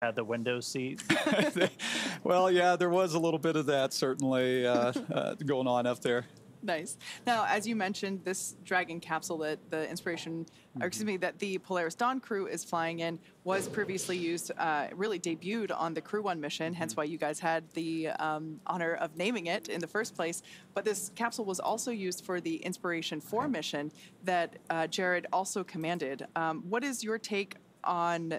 Had the window seat. Well, yeah, there was a little bit of that certainly going on up there. Nice. Now, as you mentioned, this Dragon capsule that the inspiration, or excuse me, that the Polaris Dawn crew is flying in was previously used, really debuted on the Crew 1 mission, hence why you guys had the honor of naming it in the first place. But this capsule was also used for the Inspiration 4 mission that Jared also commanded. What is your take on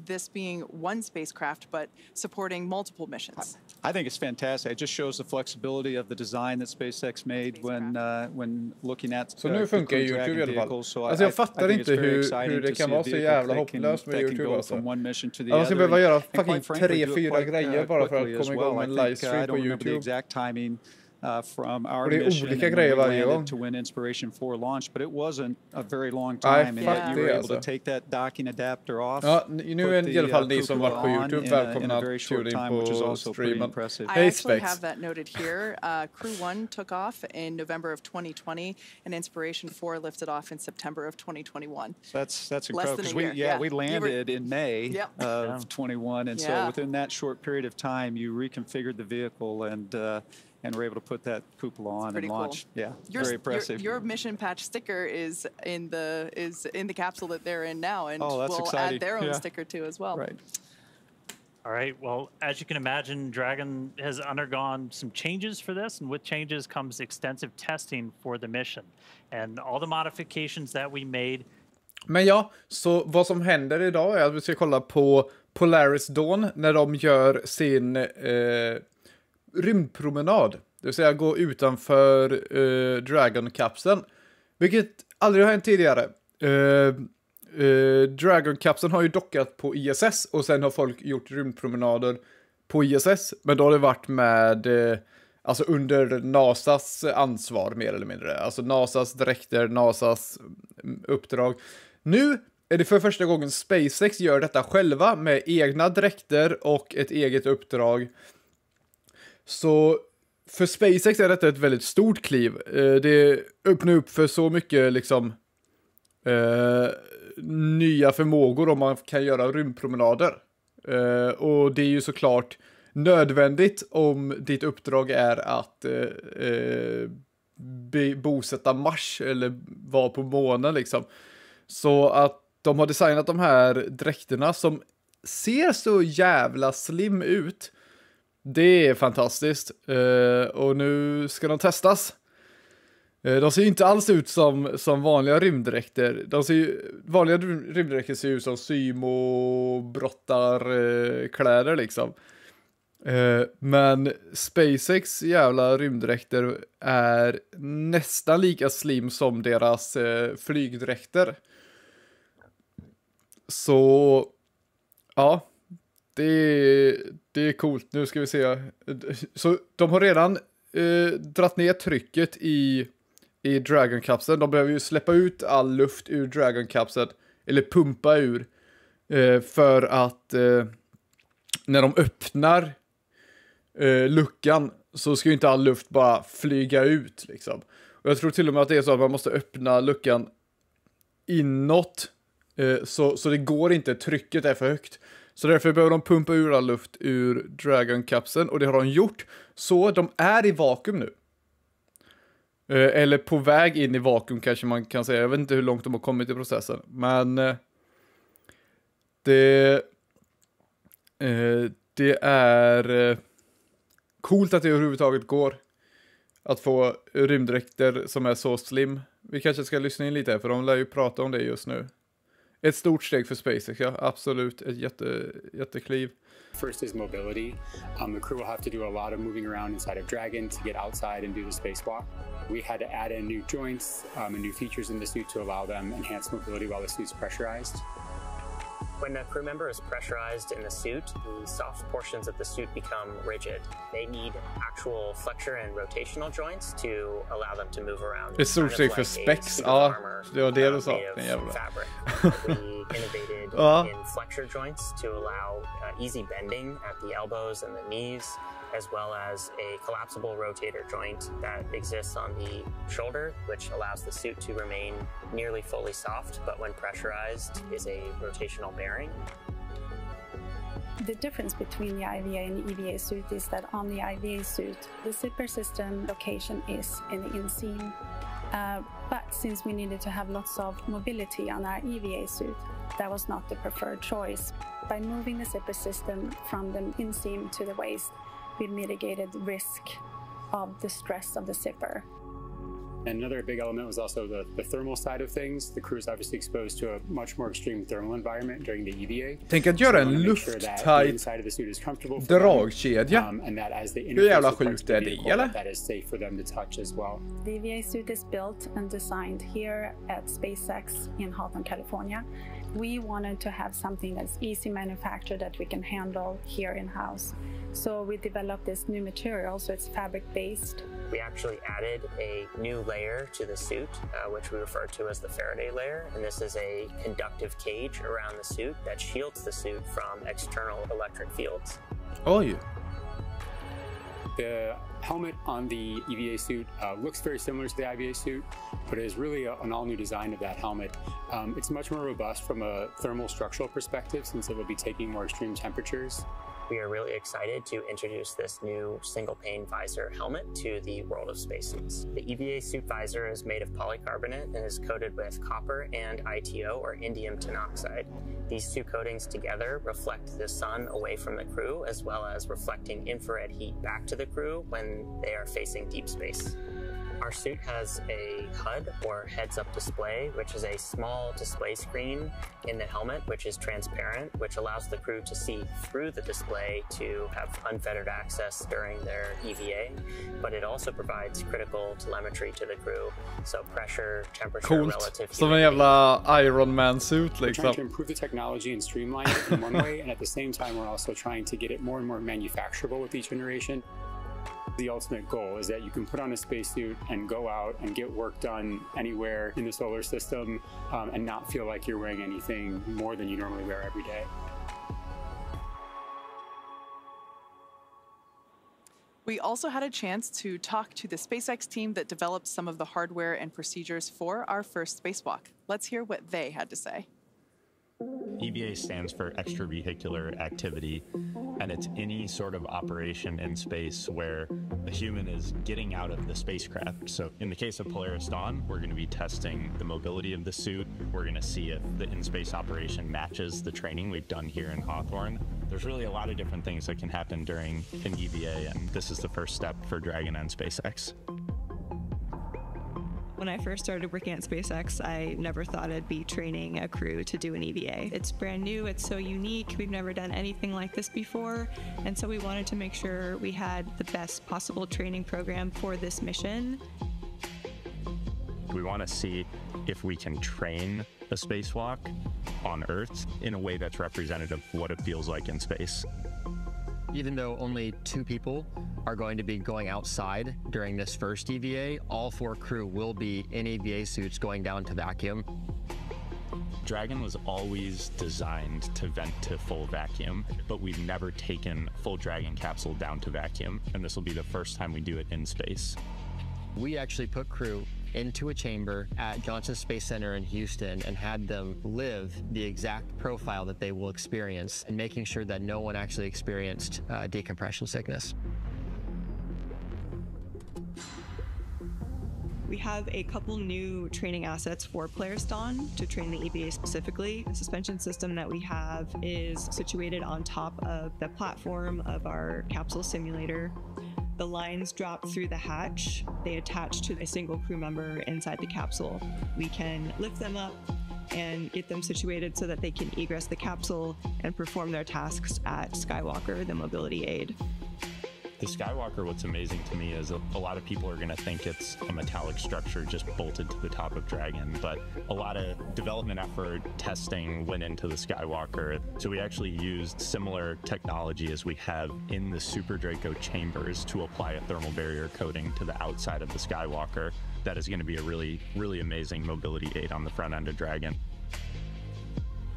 this being one spacecraft, but supporting multiple missions? I think it's fantastic. It just shows the flexibility of the design that SpaceX made when looking at så nu funkar YouTube i alla fall. Alltså jag fattar inte hur det kan vara så jävla hopplöst med YouTube alltså. Man ska behöva göra fucking 3-4 grejer bara för att komma igång med en livestream på YouTube. From our mission to when Inspiration 4 launched, but it wasn't a very long time, and yet you were able to take that docking adapter off. Ja, nu är i alla fall ni som varit på YouTube välkomna till in på streamen. I actually have that noted here. Crew 1 took off in November of 2020, and Inspiration 4 lifted off in September of 2021. So that's incredible, because we landed in May of 21, and so within that short period of time, you reconfigured the vehicle and we're able to put that cupola on and launch. Cool. Yeah, very impressive. Your mission patch sticker is in the capsule that they're in now, and we'll add their own sticker too as well. Right. All right. Well, as you can imagine, Dragon has undergone some changes for this, and with changes comes extensive testing for the mission, and all the modifications that we made. Men ja, så vad som händer idag är att vi ska kolla på Polaris Dawn när de gör sin rymdpromenad, det vill säga gå utanför Dragon-kapseln, vilket aldrig har hänt tidigare. Dragon-kapseln har ju dockat på ISS och sen har folk gjort rymdpromenader på ISS, men då har det varit med alltså under NASAs ansvar mer eller mindre, alltså NASAs dräkter, NASAs uppdrag. Nu är det för första gången SpaceX gör detta själva med egna dräkter och ett eget uppdrag. Så för SpaceX är detta ett väldigt stort kliv. Det öppnar upp för så mycket liksom nya förmågor om man kan göra rymdpromenader. Och det är ju såklart nödvändigt om ditt uppdrag är att bosätta Mars eller vara på månen liksom. Så att de har designat de här dräkterna som ser så jävla slim ut. Det är fantastiskt. Och nu ska de testas. De ser ju inte alls ut som vanliga rymddräkter. Vanliga rymddräkter ser ut som symo-brottarkläder liksom. Men SpaceX jävla rymddräkter är nästan lika slim som deras flygdräkter. Så ja, det är coolt. Nu ska vi se. Så de har redan dratt ner trycket i Dragon-kapseln. De behöver ju släppa ut all luft ur Dragon-kapseln. Eller pumpa ur. För att när de öppnar luckan så ska ju inte all luft bara flyga ut liksom. Och jag tror till och med att det är så att man måste öppna luckan inåt. Så det går inte, trycket är för högt. Så därför behöver de pumpa ur all luft ur Dragon-kapseln. Och det har de gjort. Så de är i vakuum nu. Eller på väg in i vakuum kanske man kan säga. Jag vet inte hur långt de har kommit i processen. Men det är coolt att det överhuvudtaget går att få rymddräkter som är så slim. Vi kanske ska lyssna in lite här, för de lär ju prata om det just nu. Ett stort steg för SpaceX, ja, absolut. Ett jättekliv. First is mobility. The crew will have to do a lot of moving around inside of Dragon to get outside and do the spacewalk. We had to add in new joints and new features in the suit to allow them enhanced mobility while the suit's pressurized. When a crew member is pressurized in the suit, the soft portions of the suit become rigid. They need actual flexure and rotational joints to allow them to move around. Ett stort steg för specs, ja, det var det du sa. Fabric. We innovated in flexure joints to allow easy bending at the elbows and the knees, as well as a collapsible rotator joint that exists on the shoulder, which allows the suit to remain nearly fully soft, but when pressurized is a rotational bearing. The difference between the IVA and the EVA suit is that on the IVA suit, the zipper system location is in the inseam. But since we needed to have lots of mobility on our EVA suit, that was not the preferred choice. By moving the zipper system from the inseam to the waist, we mitigated the risk of the stress of the zipper. And another big element was also the thermal side of things. The crew is obviously exposed to a much more extreme thermal environment during the EVA. Tänk att göra en lufttajt dragkedja. Hur jävla sjukt är det, eller? The EVA suit is built and designed here at SpaceX in Hawthorne, California. We wanted to have something that's easy manufactured that we can handle here in-house. So we developed this new material, so it's fabric-based. We actually added a new layer to the suit, which we refer to as the Faraday layer. And this is a conductive cage around the suit that shields the suit from external electric fields. Oj! The helmet on the EVA suit looks very similar to the IVA suit, but it is really an all-new design of that helmet. It's much more robust from a thermal structural perspective since it will be taking more extreme temperatures. We are really excited to introduce this new single-pane visor helmet to the world of spacesuits. The EVA suit visor is made of polycarbonate and is coated with copper and ITO, or indium tinoxide. These two coatings together reflect the sun away from the crew, as well as reflecting infrared heat back to the crew when they are facing deep space. Our suit has a HUD, or heads-up display, which is a small display screen in the helmet, which is transparent, which allows the crew to see through the display to have unfettered access during their EVA. But it also provides critical telemetry to the crew, so pressure, temperature, relative humidity. Som en jävla Iron Man suit, liksom. We're trying to improve the technology and streamline it in one way, and at the same time, we're also trying to get it more and more manufacturable with each generation. The ultimate goal is that you can put on a spacesuit and go out and get work done anywhere in the solar system and not feel like you're wearing anything more than you normally wear every day. We also had a chance to talk to the SpaceX team that developed some of the hardware and procedures for our first spacewalk. Let's hear what they had to say. EVA stands for extravehicular activity, and it's any sort of operation in space where a human is getting out of the spacecraft. So in the case of Polaris Dawn, we're going to be testing the mobility of the suit. We're going to see if the in-space operation matches the training we've done here in Hawthorne. There's really a lot of different things that can happen during an EVA, and this is the first step for Dragon and SpaceX. When I first started working at SpaceX, I never thought I'd be training a crew to do an EVA. It's brand new, it's so unique, we've never done anything like this before, and so we wanted to make sure we had the best possible training program for this mission. We want to see if we can train a spacewalk on Earth in a way that's representative of what it feels like in space. Even though only 2 people are going to be going outside during this first EVA, all 4 crew will be in EVA suits going down to vacuum. Dragon was always designed to vent to full vacuum, but we've never taken a full Dragon capsule down to vacuum, and this will be the first time we do it in space. We actually put crew into a chamber at Johnson Space Center in Houston and had them live the exact profile that they will experience, and making sure that no one actually experienced decompression sickness. We have a couple new training assets for Polaris Dawn to train the EVA specifically. The suspension system that we have is situated on top of the platform of our capsule simulator. The lines drop through the hatch. They attach to a single crew member inside the capsule. We can lift them up and get them situated so that they can egress the capsule and perform their tasks at Skywalker, the mobility aid. The Skywalker, what's amazing to me is a lot of people are going to think it's a metallic structure just bolted to the top of Dragon, but a lot of development effort, testing went into the Skywalker. So we actually used similar technology as we have in the Super Draco chambers to apply a thermal barrier coating to the outside of the Skywalker. That is going to be a really, really amazing mobility aid on the front end of Dragon.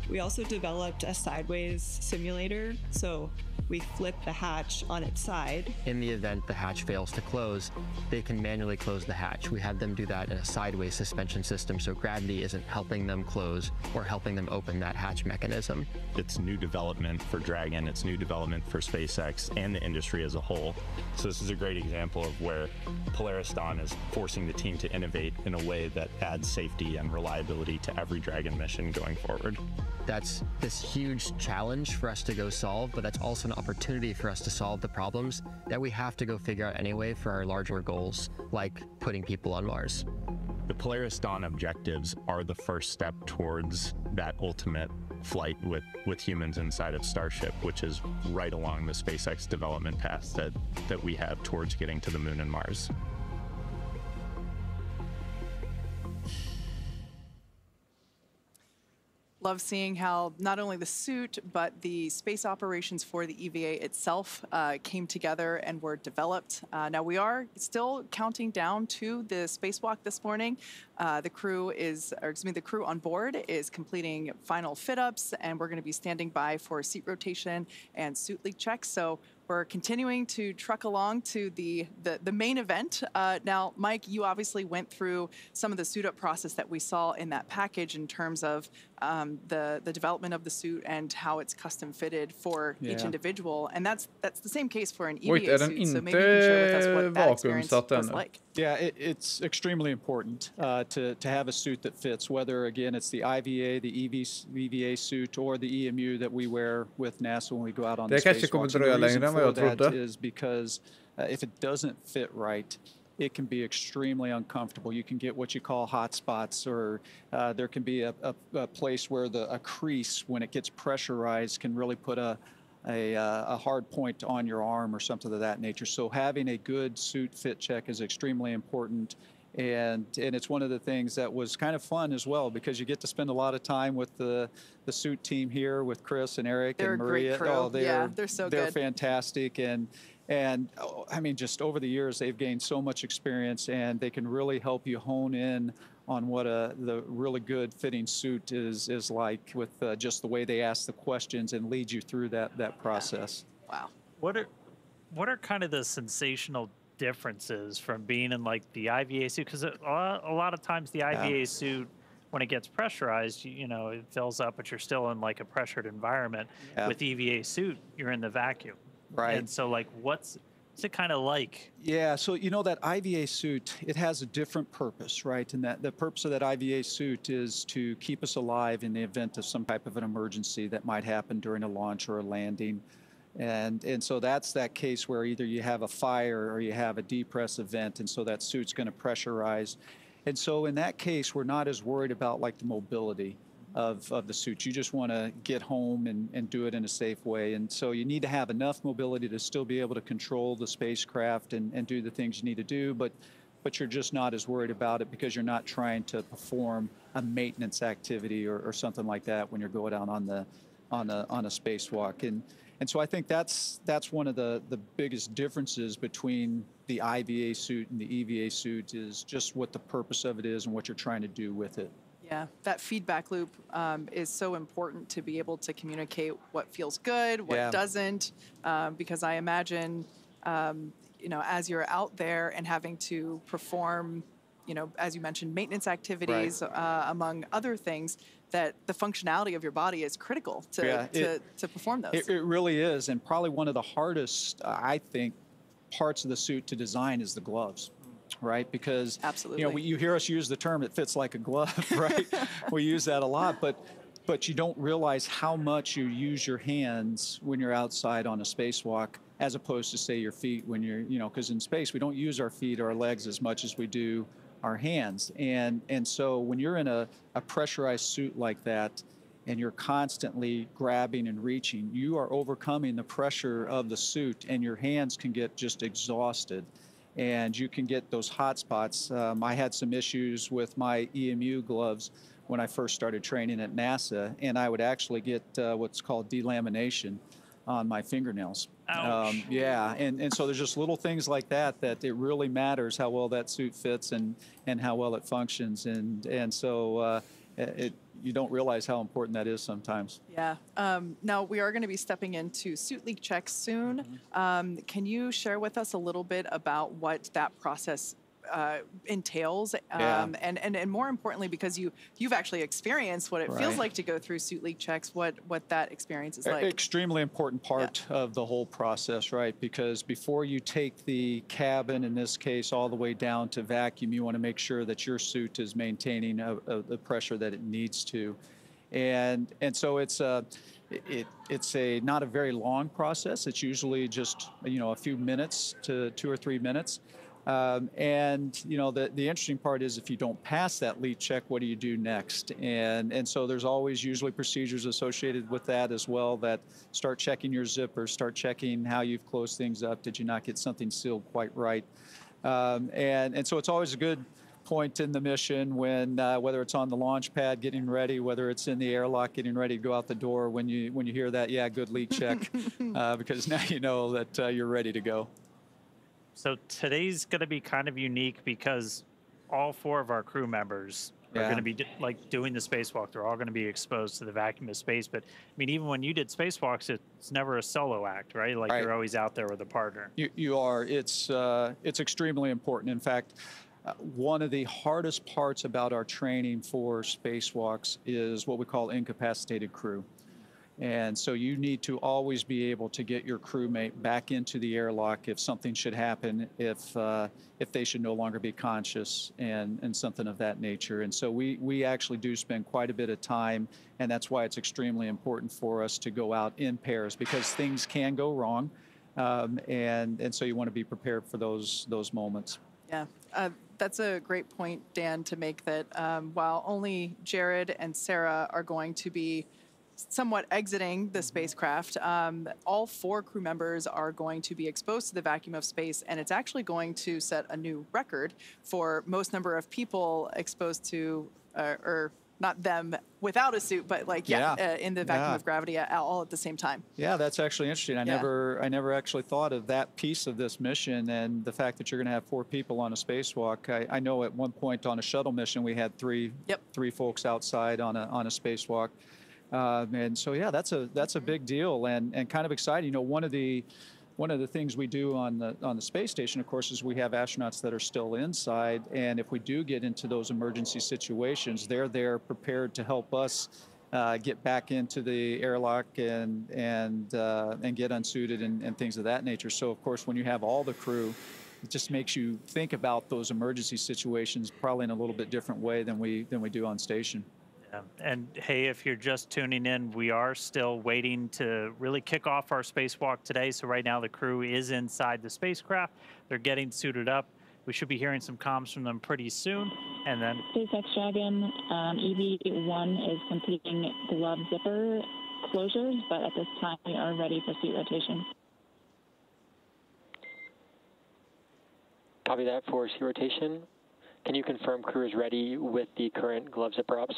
We also developed a sideways simulator, so we flip the hatch on its side. In the event the hatch fails to close, they can manually close the hatch. We had them do that in a sideways suspension system, so gravity isn't helping them close or helping them open that hatch mechanism. It's new development for Dragon, it's new development for SpaceX and the industry as a whole. So this is a great example of where Polaris Dawn is forcing the team to innovate in a way that adds safety and reliability to every Dragon mission going forward. That's this huge challenge for us to go solve, but that's also an opportunity for us to solve the problems that we have to go figure out anyway for our larger goals, like putting people on Mars. The Polaris Dawn objectives are the first step towards that ultimate flight with humans inside of Starship, which is right along the SpaceX development path that we have towards getting to the Moon and Mars. Love seeing how not only the suit, but the space operations for the EVA itself came together and were developed. Now we are still counting down to the spacewalk this morning. The crew on board is completing final fit-ups, and we're going to be standing by for seat rotation and suit leak checks. So we're continuing to truck along to the main event. Now, Mike, you obviously went through some of the suit-up process that we saw in that package in terms of the development of the suit and how it's custom fitted for each individual. And that's the same case for an EVA suit. So maybe you can share with us what that experience was like. Yeah, it's extremely important to have a suit that fits, whether, again, it's the IVA, the EVA suit, or the EMU that we wear with NASA when we go out on the spacewalk. The reason for that is because if it doesn't fit right, it can be extremely uncomfortable. You can get what you call hot spots, or there can be a place where a crease, when it gets pressurized, can really put a hard point on your arm or something of that nature. So having a good suit fit check is extremely important. And it's one of the things that was kind of fun as well, because you get to spend a lot of time with the suit team here with Chris and Eric and Maria. They're a great crew. They're so good. They're fantastic. And I mean, just over the years, they've gained so much experience, and they can really help you hone in on what the really good fitting suit is like, with just the way they ask the questions and lead you through that process. Wow. What are kind of the sensational differences from being in like the IVA suit? Because a lot of times the IVA suit, when it gets pressurized, you know, it fills up, but you're still in like a pressured environment. With EVA suit, you're in the vacuum. Right. And so like what's it kind of like? Yeah, so you know, that IVA suit, it has a different purpose, right? And that the purpose of that IVA suit is to keep us alive in the event of some type of an emergency that might happen during a launch or a landing. And so that's that case where either you have a fire or you have a depress event, and so that suit's going to pressurize. And so in that case, we're not as worried about like the mobility of the suit. You just want to get home and do it in a safe way. And so you need to have enough mobility to still be able to control the spacecraft and do the things you need to do, but you're just not as worried about it because you're not trying to perform a maintenance activity or something like that when you're going out on a spacewalk. And so I think that's one of the biggest differences between the IVA suit and the EVA suit, is just what the purpose of it is and what you're trying to do with it. Yeah, that feedback loop is so important to be able to communicate what feels good, what doesn't, because I imagine, you know, as you're out there and having to perform, you know, as you mentioned, maintenance activities, among other things, that the functionality of your body is critical to perform those. It really is, and probably one of the hardest, I think, parts of the suit to design is the gloves. Right, because you know, you hear us use the term "it fits like a glove," right? We use that a lot, but you don't realize how much you use your hands when you're outside on a spacewalk, as opposed to, say, your feet when you're, you know, because in space we don't use our feet or our legs as much as we do our hands, and so when you're in a pressurized suit like that, and you're constantly grabbing and reaching, you are overcoming the pressure of the suit, and your hands can get just exhausted. And you can get those hot spots. I had some issues with my EMU gloves when I first started training at NASA, and I would actually get what's called delamination on my fingernails. Yeah, and so there's just little things like that it really matters how well that suit fits and how well it functions, and so you don't realize how important that is sometimes. Yeah. Now, we are going to be stepping into suit leak checks soon. Can you share with us a little bit about what that process entails, and more importantly, because you've actually experienced what it feels like to go through suit leak checks, what that experience is like. Extremely important part of the whole process, right? Because before you take the cabin, in this case, all the way down to vacuum, you want to make sure that your suit is maintaining the pressure that it needs to, and so it's not a very long process. It's usually just a few minutes to 2 or 3 minutes. And the interesting part is if you don't pass that leak check, what do you do next? And so there's always usually procedures associated with that as well, that start checking your zipper, start checking how you've closed things up. Did you not get something sealed quite right? And so it's always a good point in the mission when whether it's on the launch pad getting ready, whether it's in the airlock getting ready to go out the door, when you hear that, good leak check, because now you know that you're ready to go. So today's going to be kind of unique because all 4 of our crew members are going to be doing the spacewalk. They're all going to be exposed to the vacuum of space. But I mean, even when you did spacewalks, it's never a solo act, right? Like you're always out there with a partner. You are. It's extremely important. In fact, one of the hardest parts about our training for spacewalks is what we call incapacitated crew. And so you need to always be able to get your crewmate back into the airlock if something should happen, if they should no longer be conscious and something of that nature. And so we actually do spend quite a bit of time, and that's why it's extremely important for us to go out in pairs, because things can go wrong, and so you want to be prepared for those moments. Yeah. That's a great point, Dan, to make, that while only Jared and Sarah are going to be somewhat exiting the spacecraft, all 4 crew members are going to be exposed to the vacuum of space, and it's actually going to set a new record for most number of people exposed to, or not them without a suit, but in the vacuum of gravity all at the same time. Yeah, that's actually interesting. I never actually thought of that piece of this mission, and the fact that you're going to have 4 people on a spacewalk. I know at one point on a shuttle mission we had three folks outside on a spacewalk. And so that's a big deal, and kind of exciting. One of the things we do on the space station, of course, is we have astronauts that are still inside, and if we do get into those emergency situations, they're there prepared to help us get back into the airlock and get unsuited and things of that nature. So of course, when you have all the crew, it just makes you think about those emergency situations probably in a little bit different way than we do on station. And hey, if you're just tuning in, we are still waiting to really kick off our spacewalk today. So right now the crew is inside the spacecraft. They're getting suited up. We should be hearing some comms from them pretty soon. And then SpaceX Dragon, EV1 is completing glove zipper closures, but at this time we are ready for seat rotation. Copy that for seat rotation. Can you confirm crew is ready with the current glove zipper ups?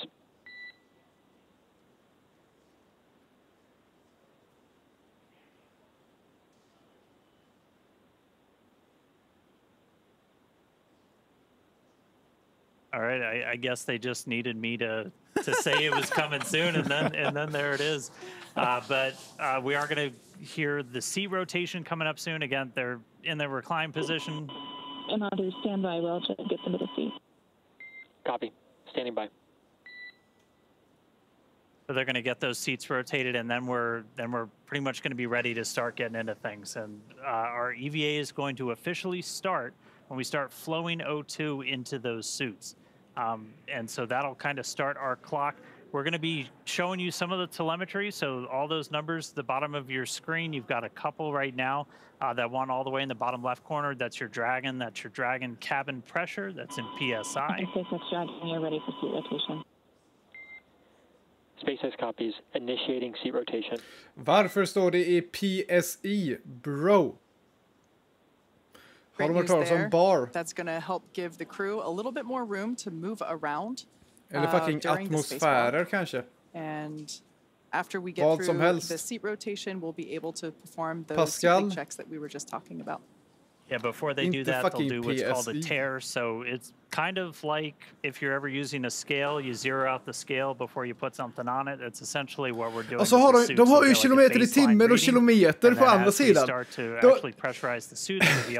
All right, I guess they just needed me to say it was coming soon, and then there it is. But we are going to hear the seat rotation coming up soon. Again, they're in the recline position. And I'll do standby well to get them to the seat. Copy. Standing by. So they're going to get those seats rotated, and then we're pretty much going to be ready to start getting into things. And our EVA is going to officially start when we start flowing O2 into those suits. And so that'll kind of start our clock. We're going to be showing you some of the telemetry. So all those numbers at the bottom of your screen, you've got a couple right now. That one all the way in the bottom left corner, that's your Dragon. That's your Dragon cabin pressure. That's in PSI. SpaceX Dragon, you're ready for seat rotation. SpaceX copies. Initiating seat rotation. Varför står det i PSI, bro? Great news there. Bar. That's going to help give the crew a little bit more room to move around. Eller fucking atmosfärer kanske. And after we get through the seat rotation, we'll be able to perform those seat checks that we were just talking about. Yeah, before they do that, they'll do what's called a tear. So it's kind of like if you're ever using a scale, you zero out the scale before you put something on it. It's essentially what we're doing. Och så har de har ju kilometer i timmen och kilometer på andra sidan.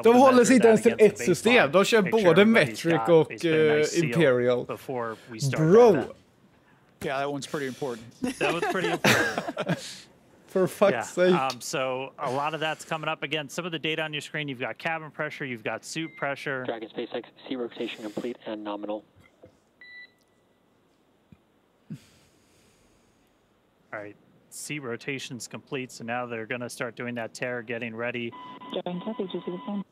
De håller sig inte ens till ett system. De kör både metric och imperial. Bro. Yeah, that one's pretty important. That was pretty important. For fuck's sake. So a lot of that's coming up. Again, some of the data on your screen, you've got cabin pressure, you've got suit pressure. Dragon SpaceX, seat rotation complete and nominal. All right, seat rotation's complete, so now they're going to start doing that tear, getting ready. Dragon, copy, did you see the phone?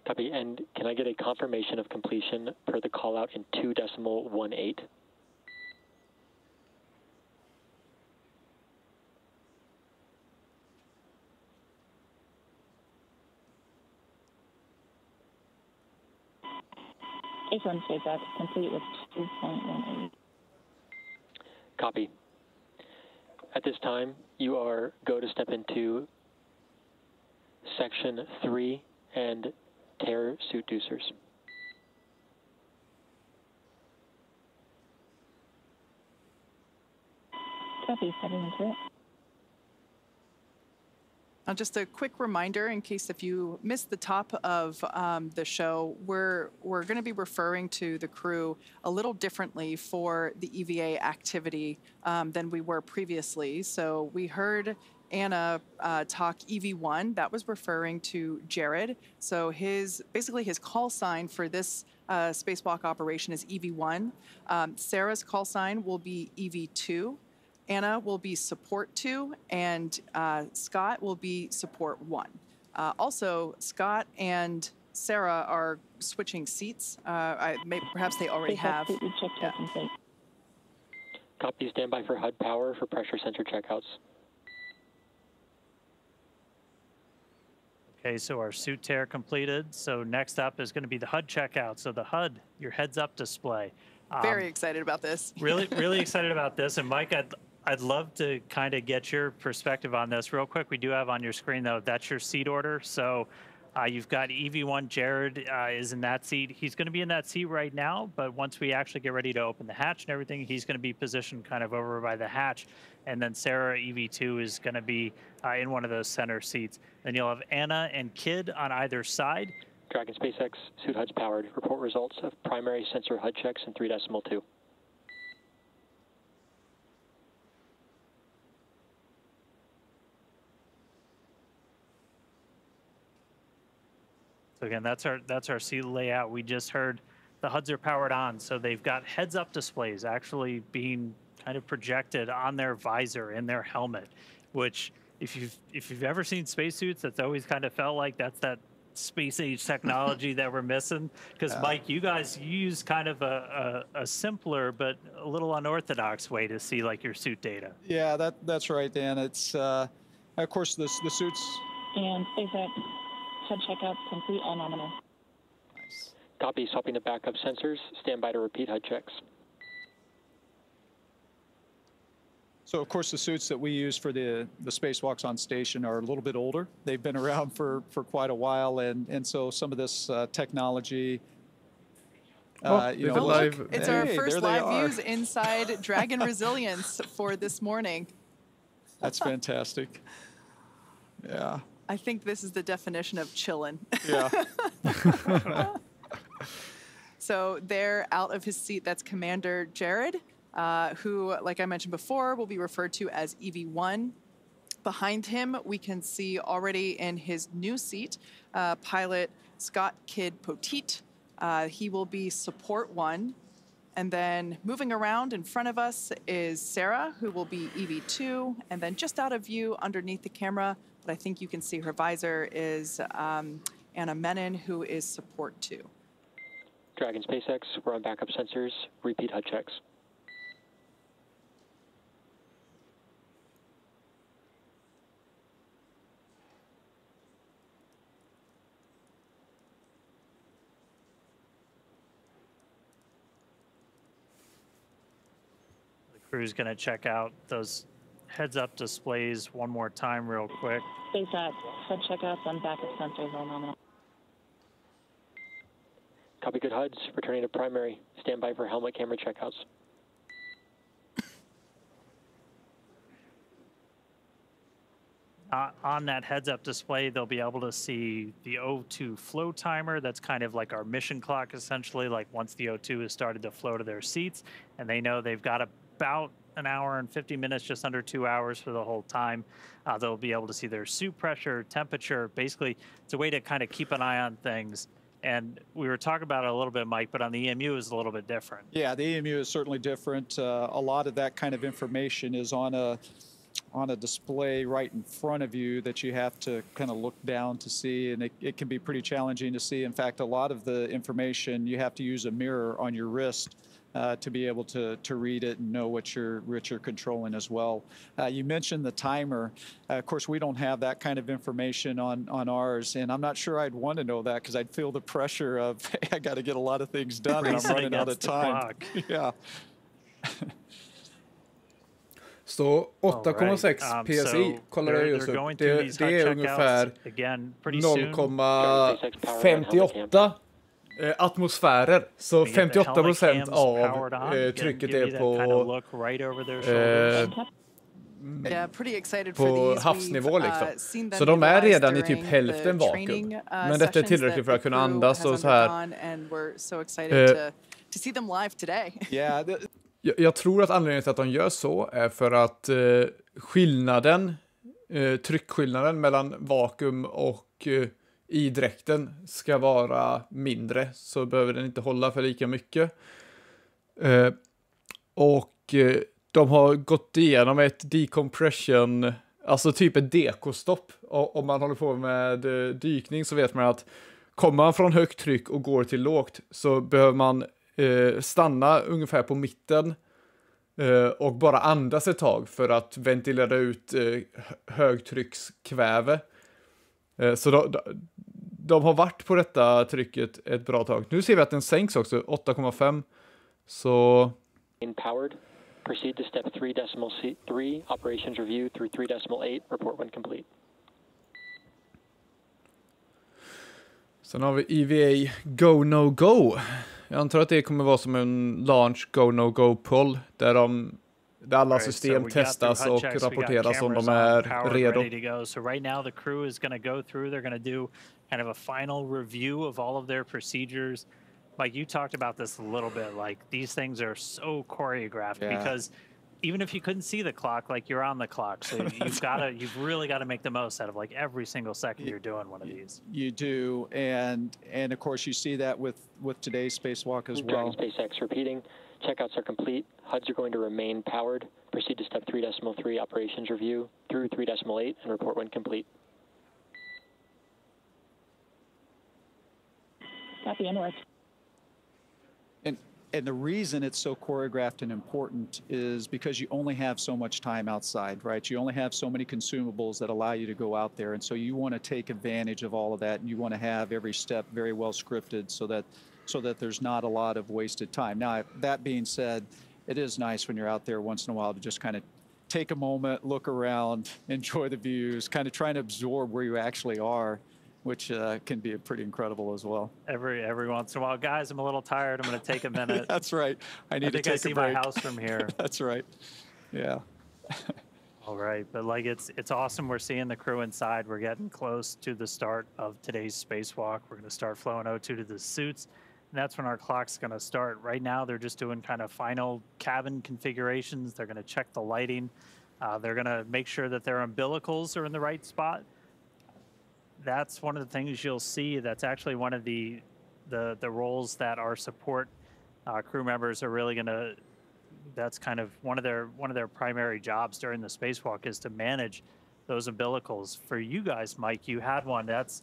Copy, and can I get a confirmation of completion per the call out in 2.18? H1 SpaceX, complete with 2.18. Copy. At this time, you are go to step into section 3 and tear suit deucers. Copy, stepping into it. Just a quick reminder, in case if you missed the top of the show, we're going to be referring to the crew a little differently for the EVA activity than we were previously. So we heard Anna talk EV1. That was referring to Jared. So basically his call sign for this spacewalk operation is EV1. Sarah's call sign will be EV2. Anna will be support 2, and Scott will be support 1. Also, Scott and Sarah are switching seats. Perhaps they already have. Yeah. Copy, standby for HUD power for pressure sensor checkouts. Okay, so our suit tear completed. So next up is going to be the HUD checkout. So the HUD, your heads-up display. Very excited about this. Really excited about this. And Mike, I'd love to kind of get your perspective on this real quick. We do have on your screen, though, that's your seat order. So you've got EV1. Jared is in that seat. He's going to be in that seat right now, but once we actually get ready to open the hatch and everything, he's going to be positioned kind of over by the hatch. And then Sarah, EV2, is going to be in one of those center seats. Then you'll have Anna and Kid on either side. Dragon SpaceX, suit HUD's powered. Report results of primary sensor HUD checks in 3.2. So again, that's our seat layout. We just heard the HUDs are powered on, so they've got heads-up displays actually being kind of projected on their visor in their helmet, which if you've ever seen spacesuits, that's always kind of felt like that's that space age technology that we're missing. Because Mike, you guys use kind of a simpler but a little unorthodox way to see like your suit data. Yeah, that's right, Dan. It's of course the suits. And SpaceX HUD checkouts complete and nominal. Nice. Copy, swapping the backup sensors. Stand by to repeat HUD checks. So, of course, the suits that we use for the spacewalks on station are a little bit older. They've been around for quite a while, and so some of this technology. Look, it's our first live views inside Dragon Resilience for this morning. That's fantastic. Yeah. I think this is the definition of chillin'. Yeah. So they're out of his seat. That's Commander Jared, who, like I mentioned before, will be referred to as EV1. Behind him, we can see already in his new seat, pilot Scott Kid Poteet. He will be support 1. And then moving around in front of us is Sarah, who will be EV2. And then just out of view underneath the camera, but I think you can see her visor, is Anna Menon, who is support 2. Dragon SpaceX, we're on backup sensors. Repeat HUD checks. The crew's going to check out those heads-up displays one more time real quick. SpaceX, HUD checkouts on backup sensors all nominal. Copy, good HUDs. Returning to primary. Stand by for helmet camera checkouts. On that heads-up display, they'll be able to see the O2 flow timer. That's kind of like our mission clock, essentially, like once the O2 has started to flow to their seats, and they know they've got about an hour and 50 minutes, just under 2 hours for the whole time. They'll be able to see their suit pressure, temperature. Basically, it's a way to kind of keep an eye on things. And we were talking about it a little bit, Mike, but on the EMU is a little bit different. Yeah, the EMU is certainly different. A lot of that kind of information is on a display right in front of you that you have to kind of look down to see, and it can be pretty challenging to see. In fact, a lot of the information, you have to use a mirror on your wrist to be able to read it and know what you're controlling as well. You mentioned the timer. Of course, we don't have that kind of information on ours, and I'm not sure I'd want to know that because I'd feel the pressure of, hey, I got to get a lot of things done and I'm running out of time. Yeah. Så 8,6 PSI kollar jag just upp. Det är ungefär 0,58 atmosfärer. Så 58% av trycket är på havsnivå liksom. Så de är redan i typ hälften vakuum. Men detta är tillräckligt för att kunna andas och så här. Jag tror att anledningen till att de gör så är för att tryckskillnaden mellan vakuum och i dräkten ska vara mindre, så behöver den inte hålla för lika mycket. De har gått igenom ett decompression, alltså typ ett dekostopp. Om man håller på med dykning så vet man att kommer man från högt tryck och går till lågt så behöver man stanna ungefär på mitten och bara andas ett tag för att ventilera ut högtryckskväve. Så de har varit på detta trycket ett bra tag. Nu ser vi att den sänks också, 8,5. Så... Powered. Proceed to step 3.3. Operations review through 3.8. Report when complete. Sen har vi EVA Go No Go. Jag antar att det kommer vara som en launch Go No Go poll där alla system testas och rapporteras om de är redo. So right now the crew is going to go through, they're going to do kind of a final review of all of their procedures. Like you talked about this a little bit, like these things are so choreographed because even if you couldn't see the clock, like you're on the clock. So you've really got to make the most out of like every single second you're doing one of these. You do. And of course you see that with today's spacewalk as well. SpaceX repeating. Checkouts are complete. HUDs are going to remain powered. Proceed to step 3.3 operations review through 3.8 and report when complete. Copy, inward. And the reason it's so choreographed and important is because you only have so much time outside, right? You only have so many consumables that allow you to go out there. And so you want to take advantage of all of that. And you want to have every step very well scripted so that there's not a lot of wasted time. Now, that being said, it is nice when you're out there once in a while to just kind of take a moment, look around, enjoy the views, kind of trying to absorb where you actually are, which can be pretty incredible as well. Every once in a while, guys, I'm a little tired. I'm going to take a minute. That's right. I need to take a break. I see my house from here. That's right. Yeah. All right, but like it's awesome. We're seeing the crew inside. We're getting close to the start of today's spacewalk. We're going to start flowing O2 to the suits, and that's when our clock's going to start. Right now, they're just doing kind of final cabin configurations. They're going to check the lighting. They're going to make sure that their umbilicals are in the right spot. That's one of the things you'll see. That's actually one of the roles that our support crew members are really going to. That's kind of one of their primary jobs during the spacewalk is to manage those umbilicals. For you guys, Mike, you had one. That's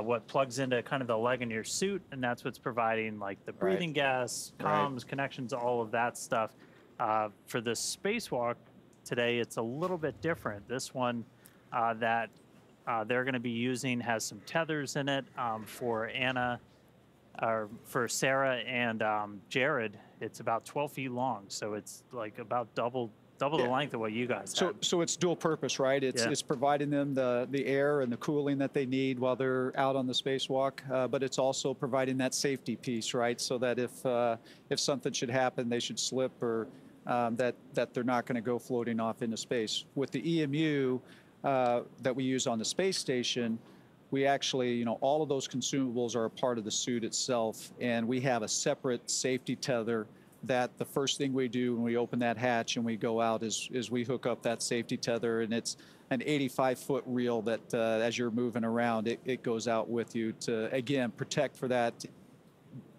what plugs into kind of the leg in your suit, and that's what's providing like the breathing gas, comms, connections, all of that stuff. For the spacewalk today, it's a little bit different. This one that they're going to be using has some tethers in it for Sarah and Jared. It's about 12 feet long, so it's like about double double the length of what you guys had. So it's dual purpose, right? It's providing them the air and the cooling that they need while they're out on the spacewalk, but it's also providing that safety piece, right? So that if something should happen, they should slip, or that they're not going to go floating off into space. With the EMU that we use on the space station, we actually, you know, all of those consumables are a part of the suit itself, and we have a separate safety tether that the first thing we do when we open that hatch and we go out is we hook up that safety tether, and it's an 85-foot reel that as you're moving around, it goes out with you to, again, protect for that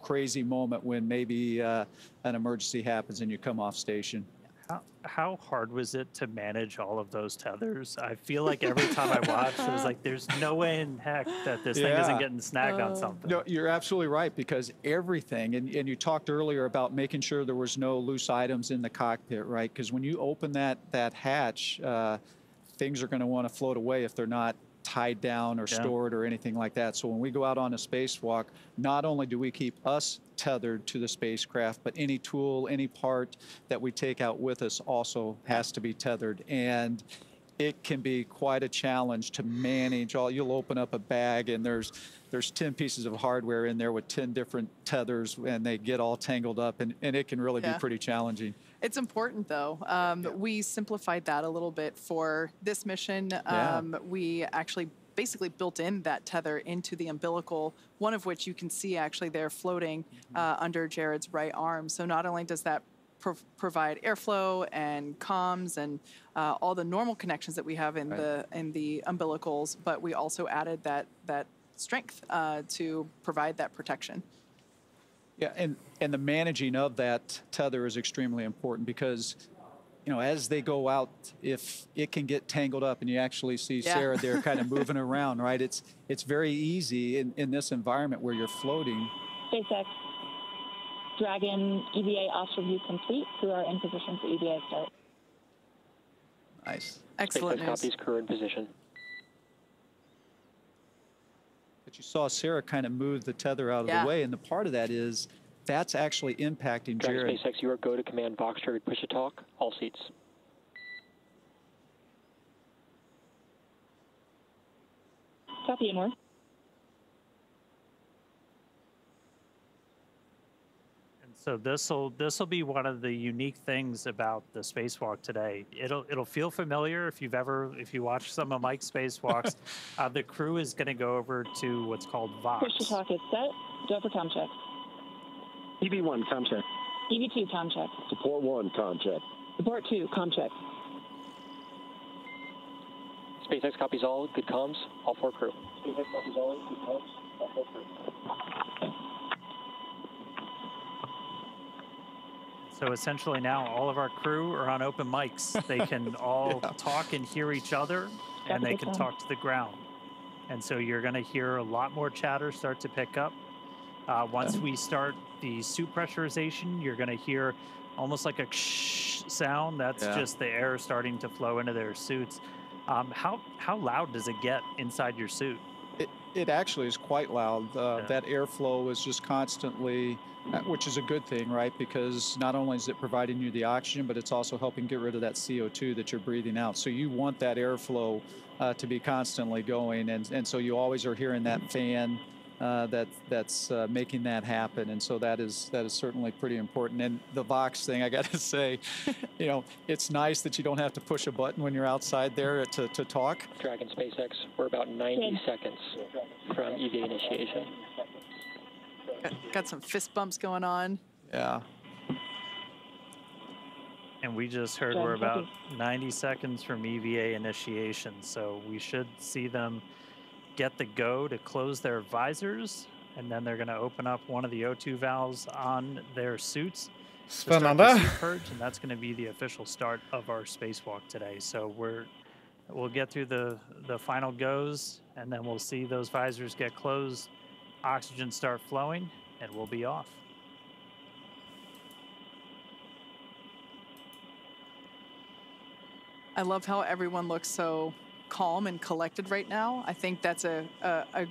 crazy moment when maybe an emergency happens and you come off station. How hard was it to manage all of those tethers? I feel like every time I watched, it was like, there's no way in heck that this thing isn't getting snagged on something. No, you're absolutely right, because everything, and you talked earlier about making sure there was no loose items in the cockpit, right? Because when you open that hatch, things are going to want to float away if they're not tied down or stored or anything like that. So when we go out on a spacewalk, not only do we keep us tethered to the spacecraft, but any tool, any part that we take out with us also has to be tethered. And it can be quite a challenge to manage all. You'll open up a bag and there's 10 pieces of hardware in there with 10 different tethers, and they get all tangled up, and it can really be pretty challenging. It's important, though. We simplified that a little bit for this mission. We actually basically built in that tether into the umbilical, one of which you can see actually there floating under Jared's right arm. So not only does that provide airflow and comms and all the normal connections that we have in the umbilicals, but we also added that strength to provide that protection. Yeah, and the managing of that tether is extremely important, because, you know, as they go out, if it can get tangled up, and you actually see Sarah there kind of moving around, right? It's very easy in this environment where you're floating. SpaceX, Dragon, EVA off review complete. Crew are in position for EVA start. Nice. Excellent SpaceX copies, crew in position. But you saw Sarah kind of move the tether out of the way, and the part of that is that's actually impacting Jared. SpaceX, you are go to command box triggered push to talk, all seats. Copy, and more. So this'll be one of the unique things about the spacewalk today. It'll feel familiar if you watch some of Mike's spacewalks. The crew is going to go over to what's called Vox. Push to talk is set. Go for comm check. EV1 comm check. EV2 comm check. Support 1 comm check. Support 2 comm check. SpaceX copies all. Good comms. All 4 crew. SpaceX copies all. Good comms. All 4 crew. So essentially now all of our crew are on open mics. They can all talk and hear each other, and they can talk to the ground. And so you're going to hear a lot more chatter start to pick up. Once we start the suit pressurization, you're going to hear almost like a shh sound. That's just the air starting to flow into their suits. How loud does it get inside your suit? It actually is quite loud. That airflow is just constantly, which is a good thing, right? Because not only is it providing you the oxygen, but it's also helping get rid of that CO2 that you're breathing out. So you want that airflow to be constantly going, and so you always are hearing that fan that's making that happen. And so that is certainly pretty important. And the Vox thing, I got to say, you know, it's nice that you don't have to push a button when you're outside there to talk. Dragon SpaceX, we're about 90 seconds from EVA initiation. Got some fist bumps going on. Yeah. And we just heard we're about 90 seconds from EVA initiation, so we should see them get the go to close their visors, and then they're going to open up one of the O2 valves on their suits to start the suit purge, and that's going to be the official start of our spacewalk today. So we'll get through the final goes, and then we'll see those visors get closed, oxygen start flowing, and we'll be off. I love how everyone looks so calm and collected right now. I think that's a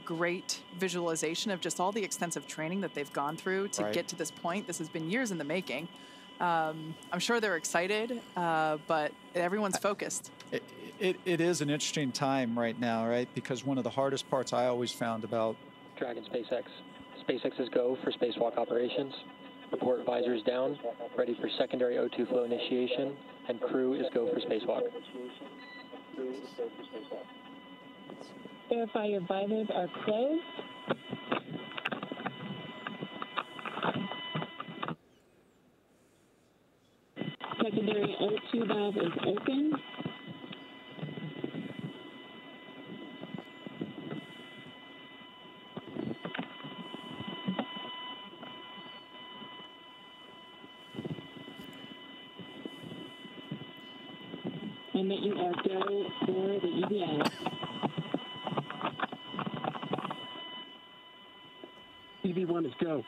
great visualization of just all the extensive training that they've gone through to get to this point. This has been years in the making. I'm sure they're excited, but everyone's focused. It is an interesting time right now, right? Because one of the hardest parts I always found about Dragon SpaceX. SpaceX is go for spacewalk operations. Report visors down, ready for secondary O2 flow initiation, and crew is go for spacewalk. Verify your visors are closed. Secondary O2 valve is open. And that you are go for the EVA. EV1 is go.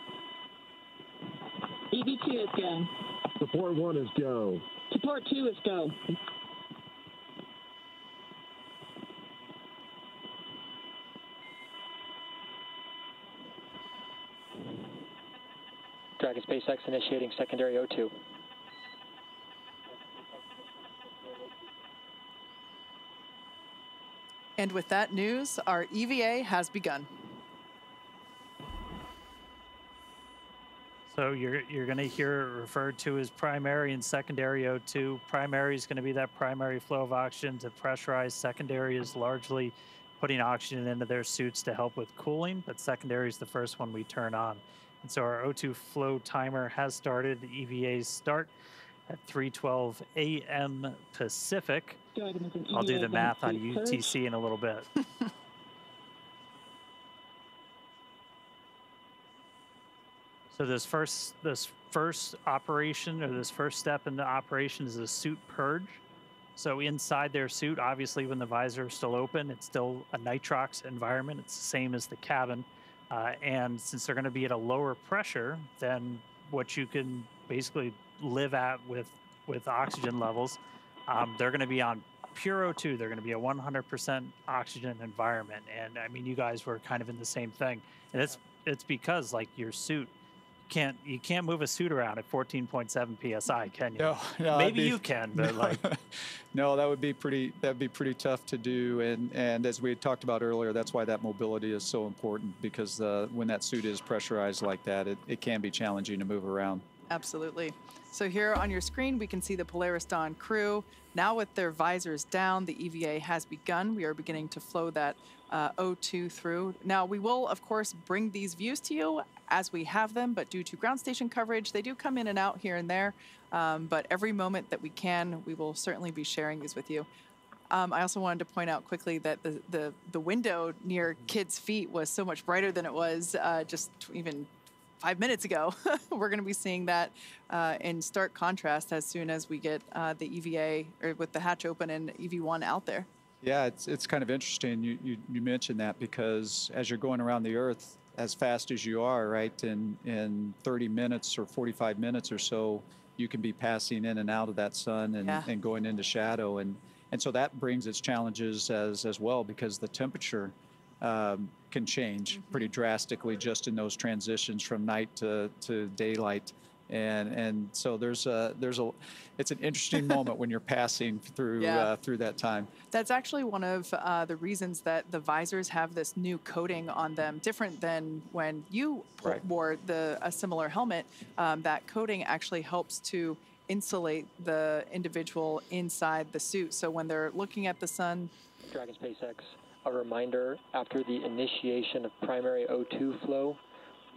EV2 is go. Support 1 is go. Support 2 is go. Dragon SpaceX initiating secondary O2. And with that news, our EVA has begun. So you're going to hear it referred to as primary and secondary O2. Primary is going to be that primary flow of oxygen to pressurize. Secondary is largely putting oxygen into their suits to help with cooling, but secondary is the first one we turn on. And so our O2 flow timer has started. The EVAs start at 3:12 a.m. Pacific. I'll do the math on UTC in a little bit. So this first operation, or this first step in the operation, is a suit purge. So inside their suit, obviously when the visor is still open, it's still a nitrox environment. It's the same as the cabin. And since they're going to be at a lower pressure than what you can basically live at with oxygen levels, they're going to be on pure O2. They're going to be a 100% oxygen environment. And I mean, you guys were kind of in the same thing. And it's because like your suit, you can't move a suit around at 14.7 psi, can you? No, maybe you can, but like no, that'd be pretty tough to do. And as we had talked about earlier, that's why that mobility is so important, because when that suit is pressurized like that, it can be challenging to move around. Absolutely. So here on your screen, we can see the Polaris Dawn crew. Now with their visors down, the EVA has begun. We are beginning to flow that O2 through. Now we will, of course, bring these views to you as we have them, but due to ground station coverage, they do come in and out here and there. But every moment that we can, we will certainly be sharing these with you. I also wanted to point out quickly that the window near Kid's feet was so much brighter than it was just even 5 minutes ago. We're going to be seeing that in stark contrast as soon as we get the EVA, or with the hatch open and EV1 out there. Yeah, it's kind of interesting you mentioned that, because as you're going around the Earth as fast as you are, right, in 30 minutes or 45 minutes or so, you can be passing in and out of that sun and going into shadow. And so that brings its challenges as well, because the temperature can change pretty drastically just in those transitions from night to daylight. And so it's an interesting moment when you're passing through through that time. That's actually one of the reasons that the visors have this new coating on them, different than when you wore a similar helmet. That coating actually helps to insulate the individual inside the suit. So when they're looking at the sun. Dragon SpaceX, a reminder, after the initiation of primary O2 flow,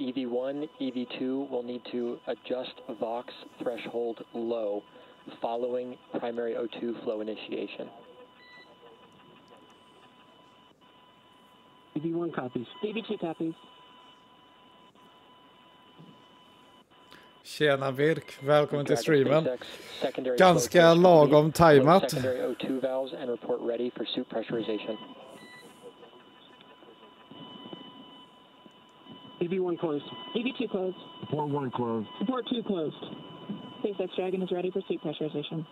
EV1, EV2 will need to adjust Vox threshold low following primary O2 flow initiation. EV1 copies. EV2 copies. Tjena Virk, välkommen till streamen. Ganska lagom tajmat. Secondary O2 valves and report ready for suit pressurization. EV1 closed. EV2 closed. Support 1 closed. Support 2 closed. SpaceX Dragon is ready for suit pressurization.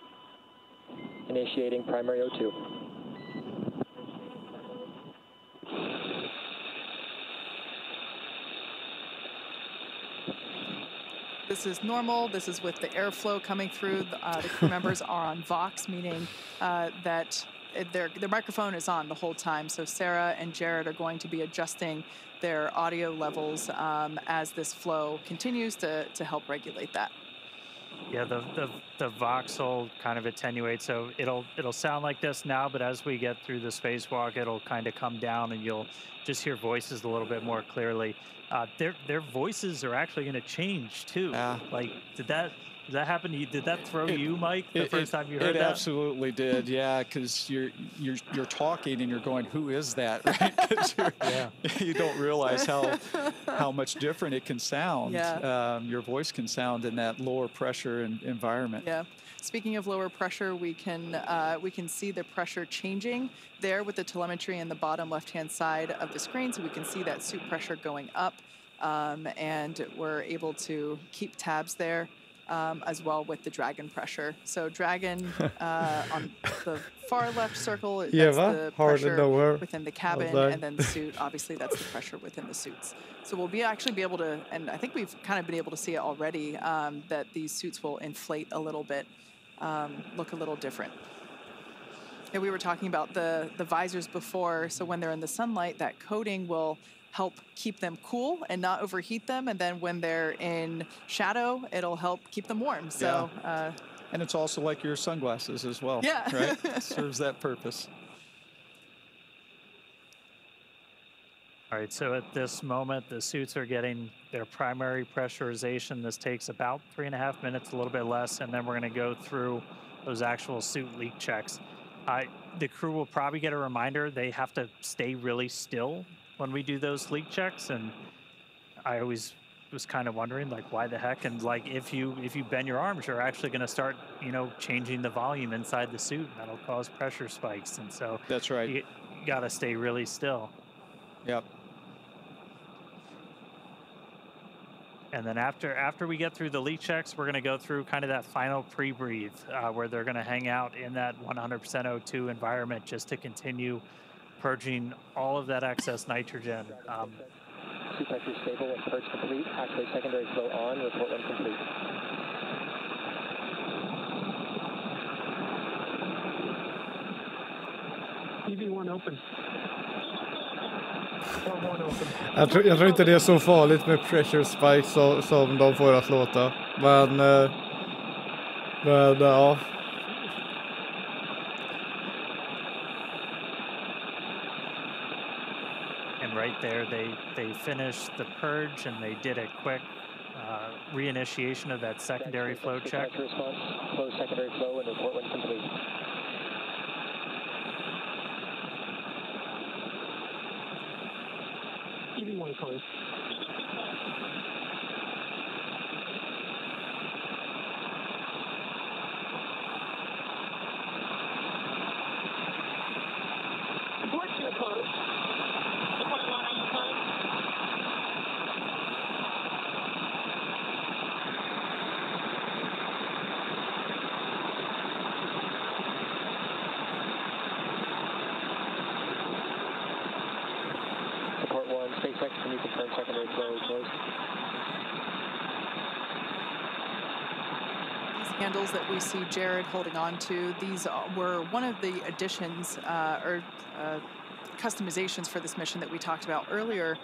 Initiating primary O2. This is normal. This is with the airflow coming through. The crew members are on Vox, meaning that their microphone is on the whole time. So Sarah and Jared are going to be adjusting their audio levels as this flow continues to help regulate that. Yeah, the Vox will kind of attenuate, so it'll sound like this now, but as we get through the spacewalk, it'll kind of come down, and you'll just hear voices a little bit more clearly. Their voices are actually going to change too. Like, did that happen to you? Did that throw you, Mike, the first time you heard that? It absolutely did, yeah, because you're talking and you're going, who is that, right? 'Cause you don't realize how much different it can sound. Yeah. Your voice can sound in that lower pressure environment. Yeah. Speaking of lower pressure, we can see the pressure changing there with the telemetry in the bottom left-hand side of the screen, so we can see that suit pressure going up, and we're able to keep tabs there. As well with the Dragon pressure. So Dragon on the far left circle, that's the pressure within the cabin, and then the suit, obviously that's the pressure within the suits. So we'll actually be able to, and I think we've kind of been able to see it already, that these suits will inflate a little bit, look a little different. And we were talking about the visors before, so when they're in the sunlight, that coating will help keep them cool and not overheat them, and then when they're in shadow, it'll help keep them warm. So, and it's also like your sunglasses as well. Yeah, right. Serves that purpose. All right. So at this moment, the suits are getting their primary pressurization. This takes about 3.5 minutes, a little bit less, and then we're going to go through those actual suit leak checks. The crew will probably get a reminder they have to stay really still when we do those leak checks, and I always was kind of wondering, like, why the heck? And like, if you bend your arms, you're actually going to start, changing the volume inside the suit, and that'll cause pressure spikes. And so that's right. You got to stay really still. Yep. And then after we get through the leak checks, we're going to go through kind of that final pre-breathe, where they're going to hang out in that 100% O2 environment just to continue purging all of that excess nitrogen. Suit pressure stable and purge complete. Activate secondary flow on. Report when complete. EV1 open. Jag tror inte det är så farligt med pressure spikes som de får att låta. Men ja. Right there, they finished the purge, and they did a quick reinitiation of that secondary flow check. Response, close secondary flow, and report when complete. EV1 close. Support 2 close. Support 1, are you close? Support 1, SpaceX, can you confirm secondary flow closed? These handles that we see Jared holding on to, these were one of the additions or customizations for this mission that we talked about earlier.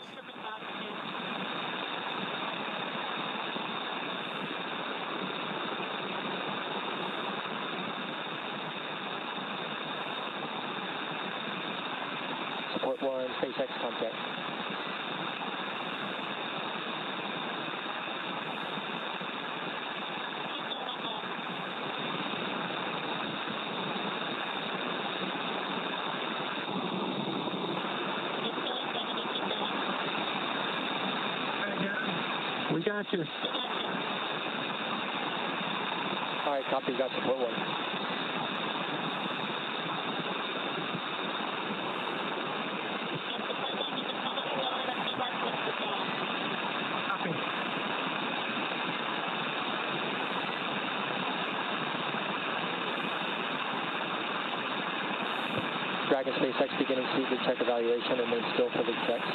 Support 1, SpaceX contact. We got you. All right, copy, got support 1. Dragon SpaceX beginning suit leak check evaluation, remain still for leak checks.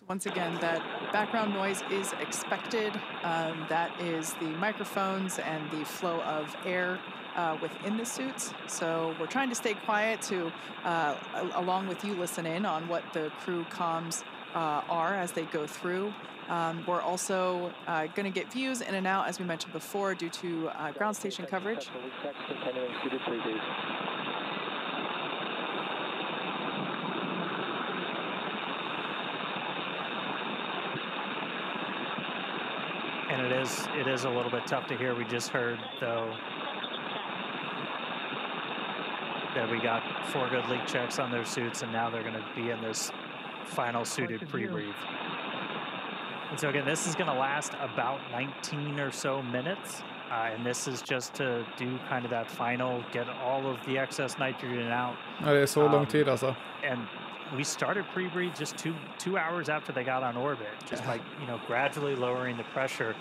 Once again, that background noise is expected. That is the microphones and the flow of air within the suits. So we're trying to stay quiet to, along with you, listen in on what the crew comms are as they go through. We're also going to get views in and out, as we mentioned before, due to ground station coverage. And it is a little bit tough to hear. We just heard, though, that we got 4 good leak checks on their suits, and now they're going to be in this final suited pre-breathe. And so again, this is going to last about 19 or so minutes, and this is just to do kind of that final, get all of the excess nitrogen out. Ja, det är så lång tid alltså. And we started pre-breathe just two hours after they got on orbit, just like, you know, gradually lowering the pressure.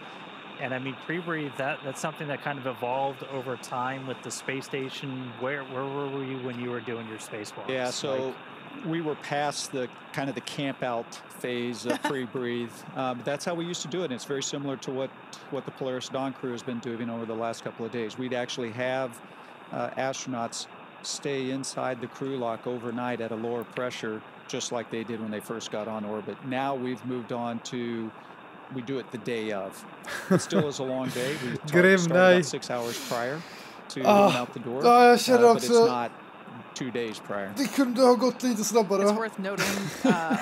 And I mean, pre-breathe, that's something that kind of evolved over time with the space station. Where were you when you were doing your spacewalks? Yeah, so we were past the kind of the camp out phase of pre-breathe. But that's how we used to do it. And it's very similar to what the Polaris Dawn crew has been doing over the last couple of days. We'd actually have astronauts stay inside the crew lock overnight at a lower pressure, just like they did when they first got on orbit. Now we've moved on to, we do it the day of. It still is a long day. We start about 6 hours prior to going out the door, but it's not 2 days prior. Det kunde ha gått lite snabbare. It's worth noting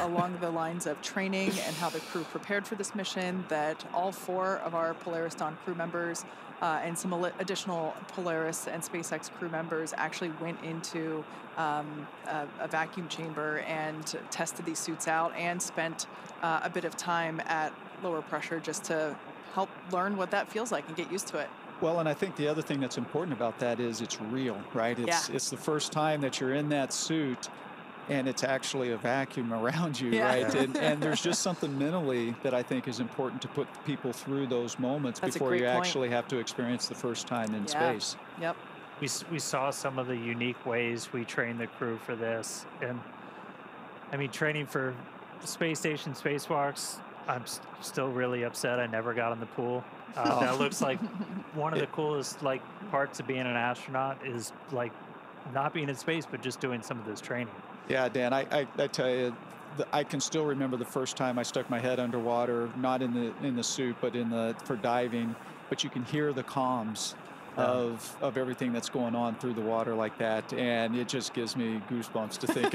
along the lines of training and how the crew prepared for this mission that all 4 of our Polaris Dawn crew members and some additional Polaris and SpaceX crew members actually went into a vacuum chamber and tested these suits out and spent a bit of time at lower pressure just to help learn what that feels like and get used to it. Well, and I think the other thing that's important about that is it's real, right? It's the first time that you're in that suit and it's actually a vacuum around you, right? And there's just something mentally that I think is important to put people through those moments before you actually have to experience the first time in space. Yep. We saw some of the unique ways we train the crew for this. And I mean, training for space station spacewalks, I'm still really upset I never got in the pool. That looks like one of the coolest parts of being an astronaut is like not being in space, but just doing some of this training. Yeah, Dan, I tell you, I can still remember the first time I stuck my head underwater, not in the suit, but for diving. But you can hear the comms of everything that's going on through the water like that, and it just gives me goosebumps to think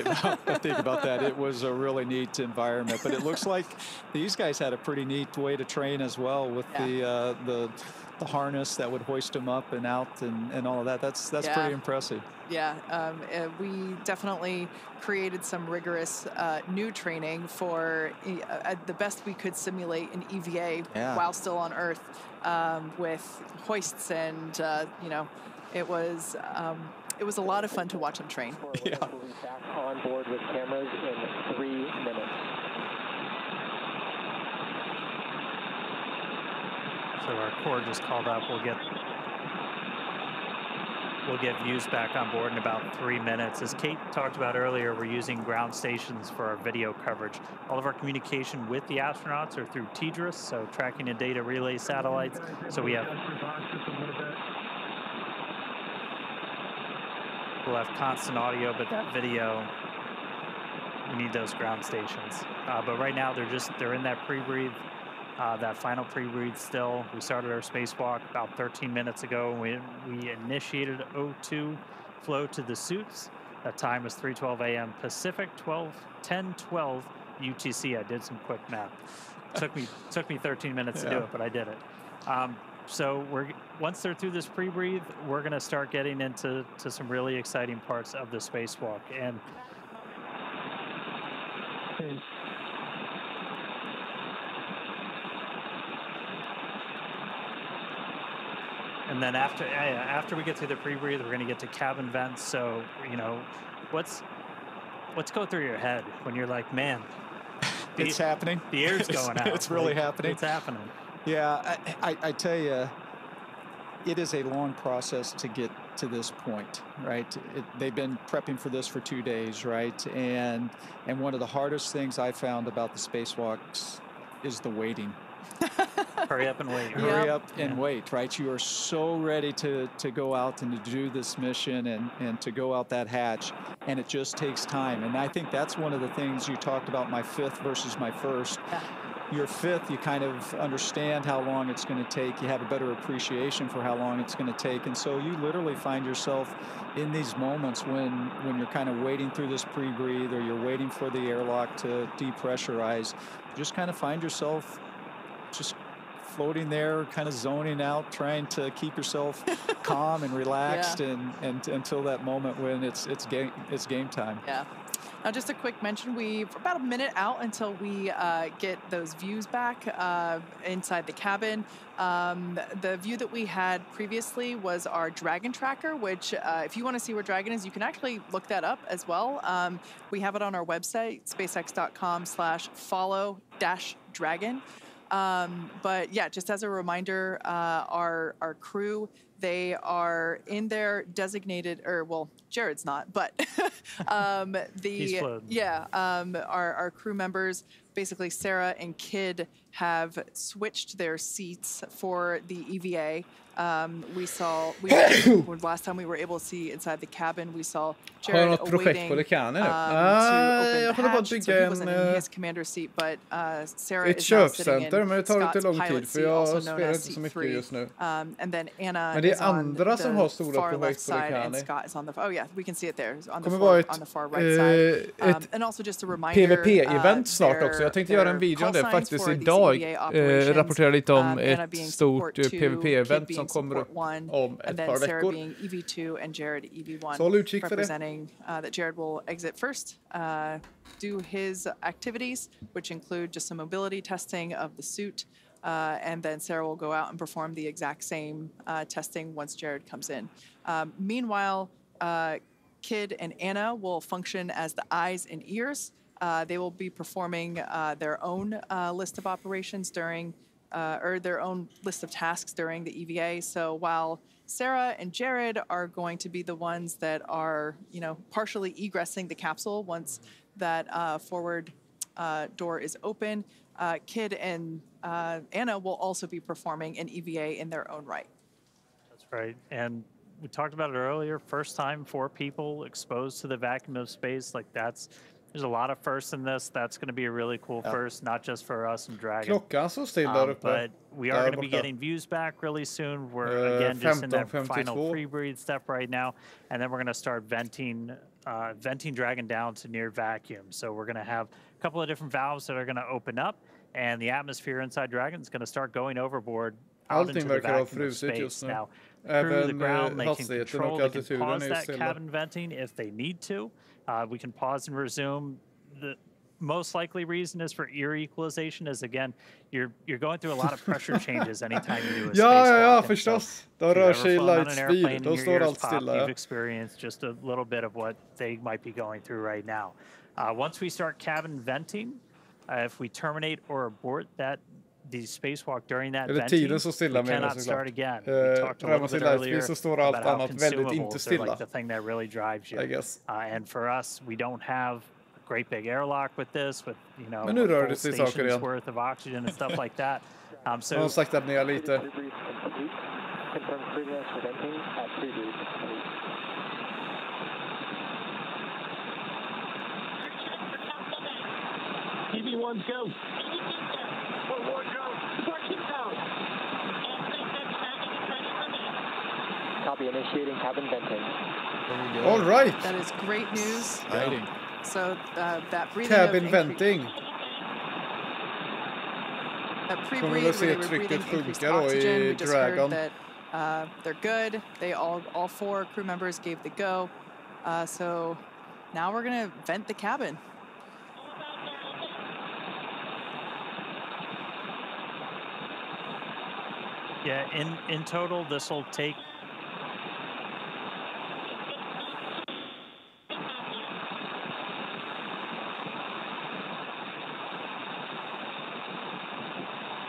about that. It was a really neat environment, but it looks like these guys had a pretty neat way to train as well with the harness that would hoist them up and out and all of that. That's pretty impressive. Yeah, we definitely created some rigorous new training for the best we could simulate an EVA while still on Earth with hoists and you know, it was a lot of fun to watch them train. Yeah. Back on board with cameras in 3 minutes. So our core just called up. We'll get views back on board in about 3 minutes. As Kate talked about earlier, we're using ground stations for our video coverage. All of our communication with the astronauts are through TDRS, so tracking and data relay satellites. So we'll have constant audio, but that video, we need those ground stations. But right now they're in that pre-breathe. That final pre-breathe still. We started our spacewalk about 13 minutes ago. We initiated O2 flow to the suits. That time was 3:12 a.m. Pacific, 10:12 UTC. I did some quick math. Took me 13 minutes to do it, but I did it. So once they're through this pre-breathe, we're going to start getting into some really exciting parts of the spacewalk. And then after we get through the pre-breathe, we're going to get to cabin vents. So, you know, what's going through your head when you're like, man, it's happening. The air's going out. It's really happening. It's happening. Yeah, I tell you, it is a long process to get to this point, right? They've been prepping for this for 2 days, right? And one of the hardest things I found about the spacewalks is the waiting. Hurry up and wait. Hurry up and wait, right? You are so ready to go out and to do this mission and to go out that hatch, and it just takes time. And I think that's one of the things you talked about, my fifth versus my first. Your fifth, you kind of understand how long it's going to take. You have a better appreciation for how long it's going to take. And so you literally find yourself in these moments when you're kind of waiting through this pre-breathe, or you're waiting for the airlock to depressurize. You just kind of find yourself just floating there, kind of zoning out, trying to keep yourself calm and relaxed, and until that moment when it's game time. Yeah. Now, just a quick mention, we're about a minute out until we get those views back inside the cabin. The view that we had previously was our Dragon tracker, which if you want to see where Dragon is, you can actually look that up as well. We have it on our website, spacex.com/follow-dragon. But yeah, just as a reminder, our crew, they are in their designated, or well, Jared's not, but our crew members, basically Sarah and Kid, have switched their seats for the EVA. Last time we were able to see inside the cabin, we saw Jared awaiting to open the hatch, so he wasn't in his commander seat, but Sarah is now sitting in Scott's pilot seat, also known as seat 3. And then Anna is on the far left side, and Scott is on the, we can see it there, on the far right side. And also just a reminder, PvP-event snart också. Jag tänkte göra en video om det faktiskt idag. Rapportera lite om ett stort PvP-event som kommer upp om ett par veckor. EV2 and Jared EV1, så håll utkik för det. Representing that Jared will exit first, do his activities, which include just some mobility testing of the suit, and then Sarah will go out and perform the exact same testing once Jared comes in. Meanwhile, Kid and Anna will function as the eyes and ears. They will be performing their own list of operations during, or their own list of tasks during the EVA. So while Sarah and Jared are going to be the ones that are, partially egressing the capsule once that forward door is open, Kid and Anna will also be performing an EVA in their own right. That's right. And we talked about it earlier, first time 4 people exposed to the vacuum of space. There's a lot of firsts in this. That's going to be a really cool first, not just for us and Dragon. But we are going to be getting views back really soon. We're again just in that final pre-breathe step right now, and then we're going to start venting Dragon down to near vacuum. So we're going to have a couple of different valves that are going to open up, and the atmosphere inside Dragon is going to start going overboard out into the vacuum of space. Now, through the ground, they can control, they can pause that cabin venting if they need to. We can pause and resume. The most likely reason is for ear equalization, as again, you're going through a lot of pressure changes anytime you do a spacewalk. Förstås. De rör sig i light speed. De står allt stilla. You've experienced just a little bit of what they might be going through right now. Once we start cabin venting, if we terminate or abort the spacewalk during that venting, we cannot start again. We talked a little bit earlier about how consumables are like the thing that really drives you. I guess. And for us, we don't have a great big airlock with this, with Men nu rör det sig saker igen. worth of oxygen and stuff like that. So de saktar ner lite. EV1's go. Copy, initiating cabin venting. All right. That is great news. So that breathing cabin venting. That pre-breathe where they were breathing increased oxygen. We just heard that they're good. They all 4 crew members gave the go. So now we're gonna vent the cabin. Yeah, in total, this will take.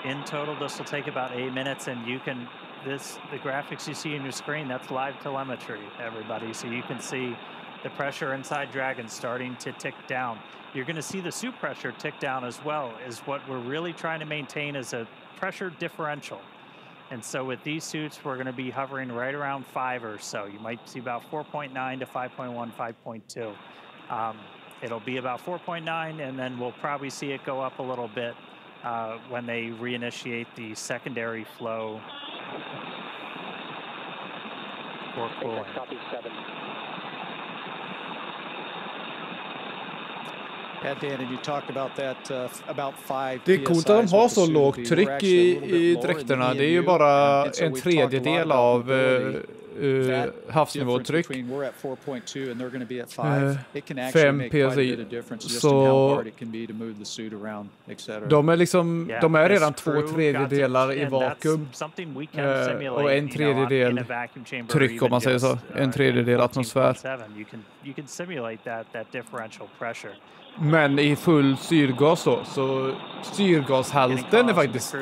In total, this will take about 8 minutes, and you can the graphics you see on your screen, that's live telemetry, everybody. So you can see the pressure inside Dragon starting to tick down. You're going to see the suit pressure tick down as well, is what we're really trying to maintain is a pressure differential. And so with these suits, we're going to be hovering right around 5 or so. You might see about 4.9 to 5.1, 5.2. It'll be about 4.9, and then we'll probably see it go up a little bit when they reinitiate the secondary flow for cooling. Copy 7. Yeah, Dan, and you talked about that about 5 Det är coolt att de har så lågt tryck i dräkterna. Det är ju bara en tredjedel av havsnivåtryck. 5 psi. Så de är liksom, de är redan 2/3 i vakuum och 1/3 tryck, om man säger så. 1/3 atmosfär. Men i full syrgas så syrgashalten är faktiskt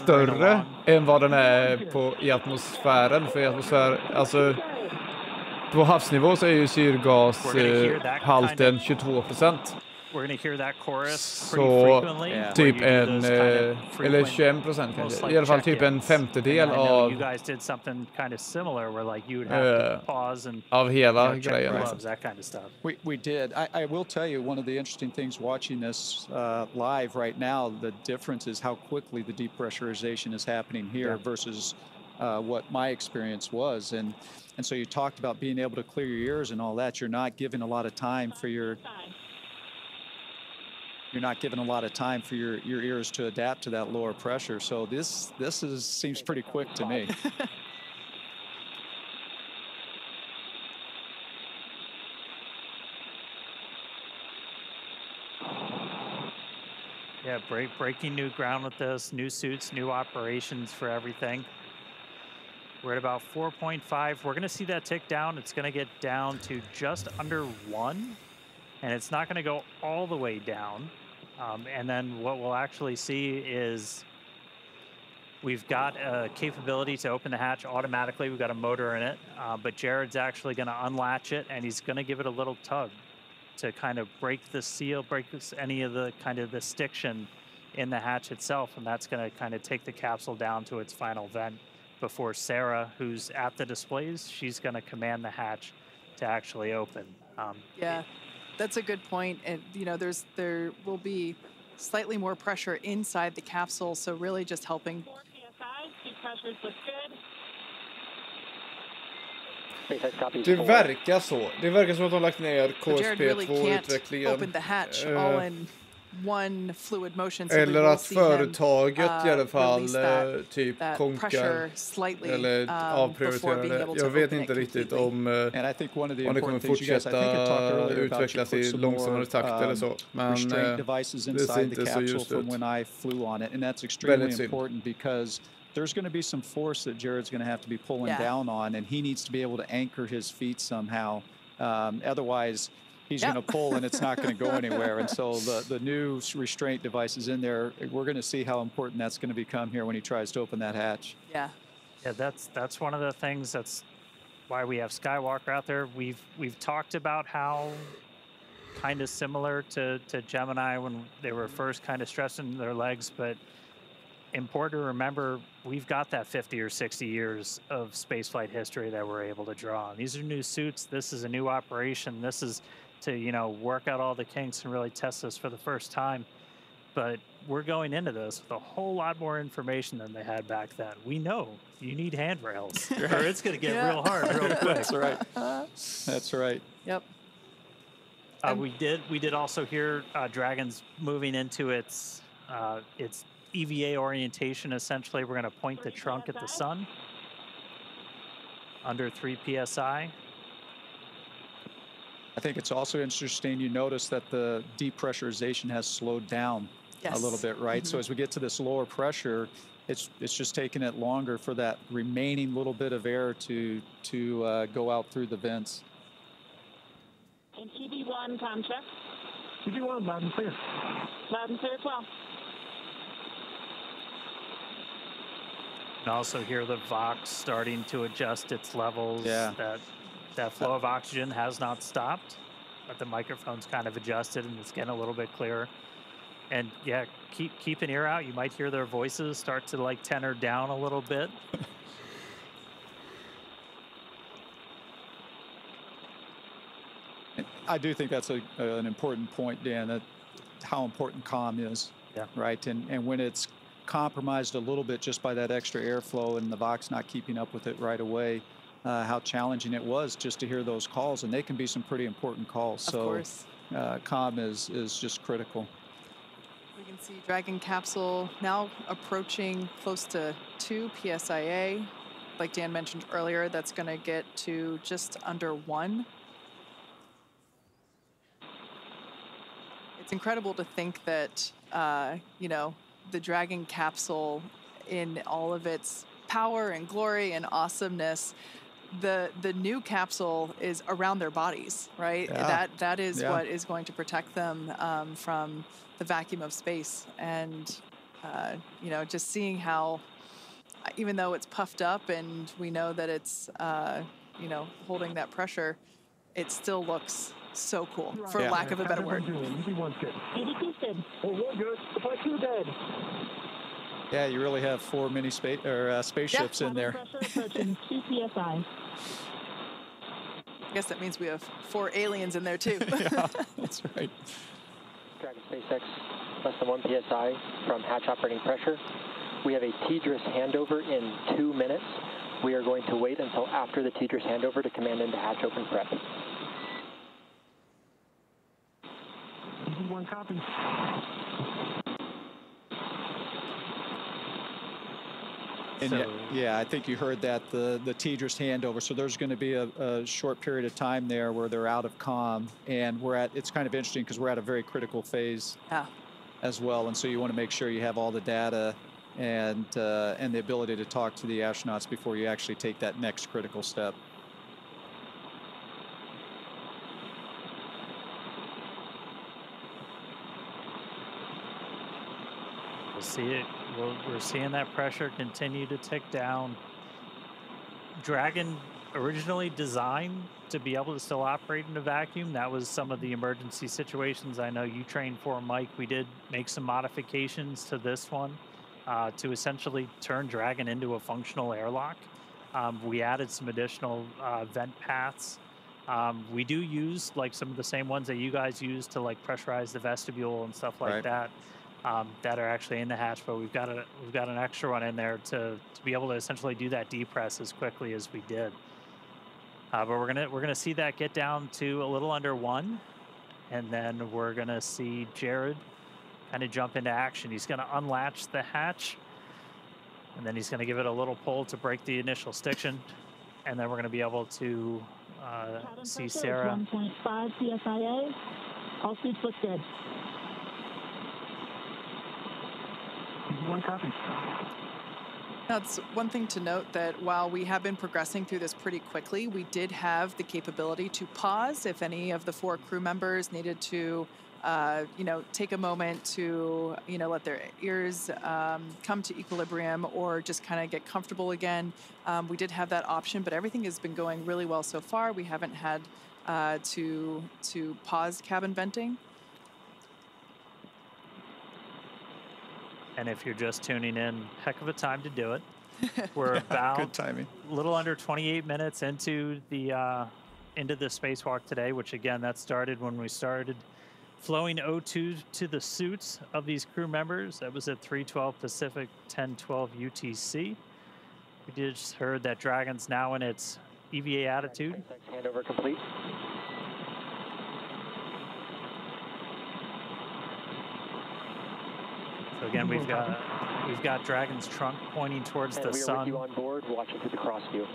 större än vad den är i atmosfären. För i atmosfär, alltså på havsnivå så är ju syrgashalten 22%. Så typ en, eller 21% kanske. I alla fall typ en femtedel av hela grejen. We did. I will tell you, one of the interesting things watching this live right now, the difference is how quickly the depressurization is happening here versus what my experience was. And so you talked about being able to clear your ears and all that. You're not giving a lot of time for your ears to adapt to that lower pressure. So this seems pretty quick to me. Yeah, breaking new ground with this, new suits, new operations for everything. We're at about 4.5. We're going to see that tick down. It's going to get down to just under 1, and it's not going to go all the way down. And then what we'll actually see is we've got a capability to open the hatch automatically. We've got a motor in it, but Jared's actually going to unlatch it, and he's going to give it a little tug to kind of break the seal, any of the kind of the stiction in the hatch itself, and that's going to kind of take the capsule down to its final vent before Sarah, who's at the displays, she's going to command the hatch to actually open. Yeah. That's a good point. And you know, there will be slightly more pressure inside the capsule, so really just helping. Det verkar så. Det verkar som att de har lagt ner KSP2-utvecklingen. Open the hatch all in one fluid motion. So eller att företaget i alla fall typ konkar eller avprioriterar det. Jag vet inte riktigt om det kommer fortsätta utvecklas i långsammare takt eller så. Men det ser inte så just ut. Väldigt synd. There's going to be some force that Jared's going to have to be pulling down on, and he needs to be able to anchor his feet somehow. Otherwise, he's going to pull and it's not going to go anywhere. And so the new restraint device is in there. We're going to see how important that's going to become here when he tries to open that hatch. Yeah. Yeah, that's one of the things. That's why we have Skywalker out there. We've talked about how kind of similar to Gemini when they were first kind of stressing their legs, but important to remember, we've got that 50 or 60 years of spaceflight history that we're able to draw on. These are new suits. This is a new operation. This is to, you know, work out all the kinks and really test this for the first time. But we're going into this with a whole lot more information than they had back then. We know you need handrails or it's going to get real hard real quick. That's right. That's right. Yep. We did also hear Dragon's moving into its EVA orientation. Essentially, we're going to point the trunk at the sun under 3 psi. I think it's also interesting you notice that the depressurization has slowed down a little bit, right? So as we get to this lower pressure, it's just taking it longer for that remaining little bit of air to go out through the vents. And TV1, com check. TV1, loud and clear. Loud and clear as well. can also hear the Vox starting to adjust its levels. Yeah. That flow of oxygen has not stopped, but the microphone's kind of adjusted and it's getting a little bit clearer. And yeah, keep an ear out. You might hear their voices start to like tenor down a little bit. I do think that's an important point, Dan, that how important comm is, right? And when it's compromised a little bit just by that extra airflow and the Vox not keeping up with it right away, how challenging it was just to hear those calls, and they can be some pretty important calls. Of course. Comm is just critical. We can see Dragon capsule now approaching close to 2 psia. Like Dan mentioned earlier, that's going to get to just under 1. It's incredible to think that, you know, the Dragon capsule in all of its power and glory and awesomeness, the new capsule is around their bodies, right? Yeah. That is what is going to protect them from the vacuum of space. And, you know, just seeing how, even though it's puffed up and we know that it's, you know, holding that pressure, it still looks so cool, for lack of a better word. Yeah, you really have 4 mini spaceships in there. I guess that means we have 4 aliens in there too. Yeah, that's right. Dragon SpaceX, less than 1 psi from hatch operating pressure. We have a TDRS handover in 2 minutes. We are going to wait until after the TDRS handover to command into hatch open prep. One copy. And yeah, I think you heard that, the TDRS handover. So there's going to be a short period of time there where they're out of comm, and it's kind of interesting because we're at a very critical phase as well. And so you want to make sure you have all the data and the ability to talk to the astronauts before you actually take that next critical step. See it. We're seeing that pressure continue to tick down. Dragon originally designed to be able to still operate in a vacuum. That was some of the emergency situations I know you trained for, Mike. We did make some modifications to this one to essentially turn Dragon into a functional airlock. We added some additional vent paths. We do use like some of the same ones that you guys use to like pressurize the vestibule and stuff like that. That are actually in the hatch, but we've got an extra one in there to be able to essentially do that depress as quickly as we did. But we're gonna see that get down to a little under 1, and then we're gonna see Jared kind of jump into action. He's gonna unlatch the hatch, and then he's gonna give it a little pull to break the initial stiction, and then we're gonna be able to see Sarah. 1.5 psia. All speeds look good. One copy. That's one thing to note, that while we have been progressing through this pretty quickly, we did have the capability to pause if any of the 4 crew members needed to, you know, take a moment to, you know, let their ears come to equilibrium or just kind of get comfortable again. We did have that option, but everything has been going really well so far. We haven't had to pause cabin venting. And if you're just tuning in, heck of a time to do it. We're about good timing. A little under 28 minutes into the spacewalk today, which again, that started when we started flowing O2 to the suits of these crew members. That was at 3:12 Pacific, 10:12 UTC. We just heard that Dragon's now in its EVA attitude. Handover complete. So again, we've got Dragon's trunk pointing towards the sun. We are with you on board, watching through the cross view.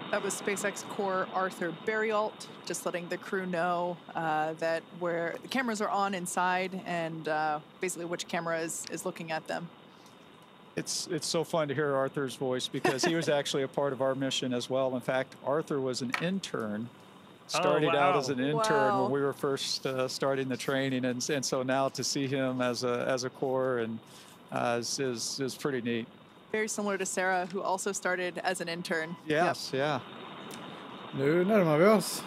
That was SpaceX Core Arthur Berrialt, just letting the crew know that where the cameras are on inside and basically which camera is looking at them. It's so fun to hear Arthur's voice because he was actually a part of our mission as well. In fact, Arthur was an intern started out as an intern when we were first starting the training, and so now to see him as a core and is pretty neat. Very similar to Sarah, who also started as an intern. Yes, yeah. Nu närmar vi oss.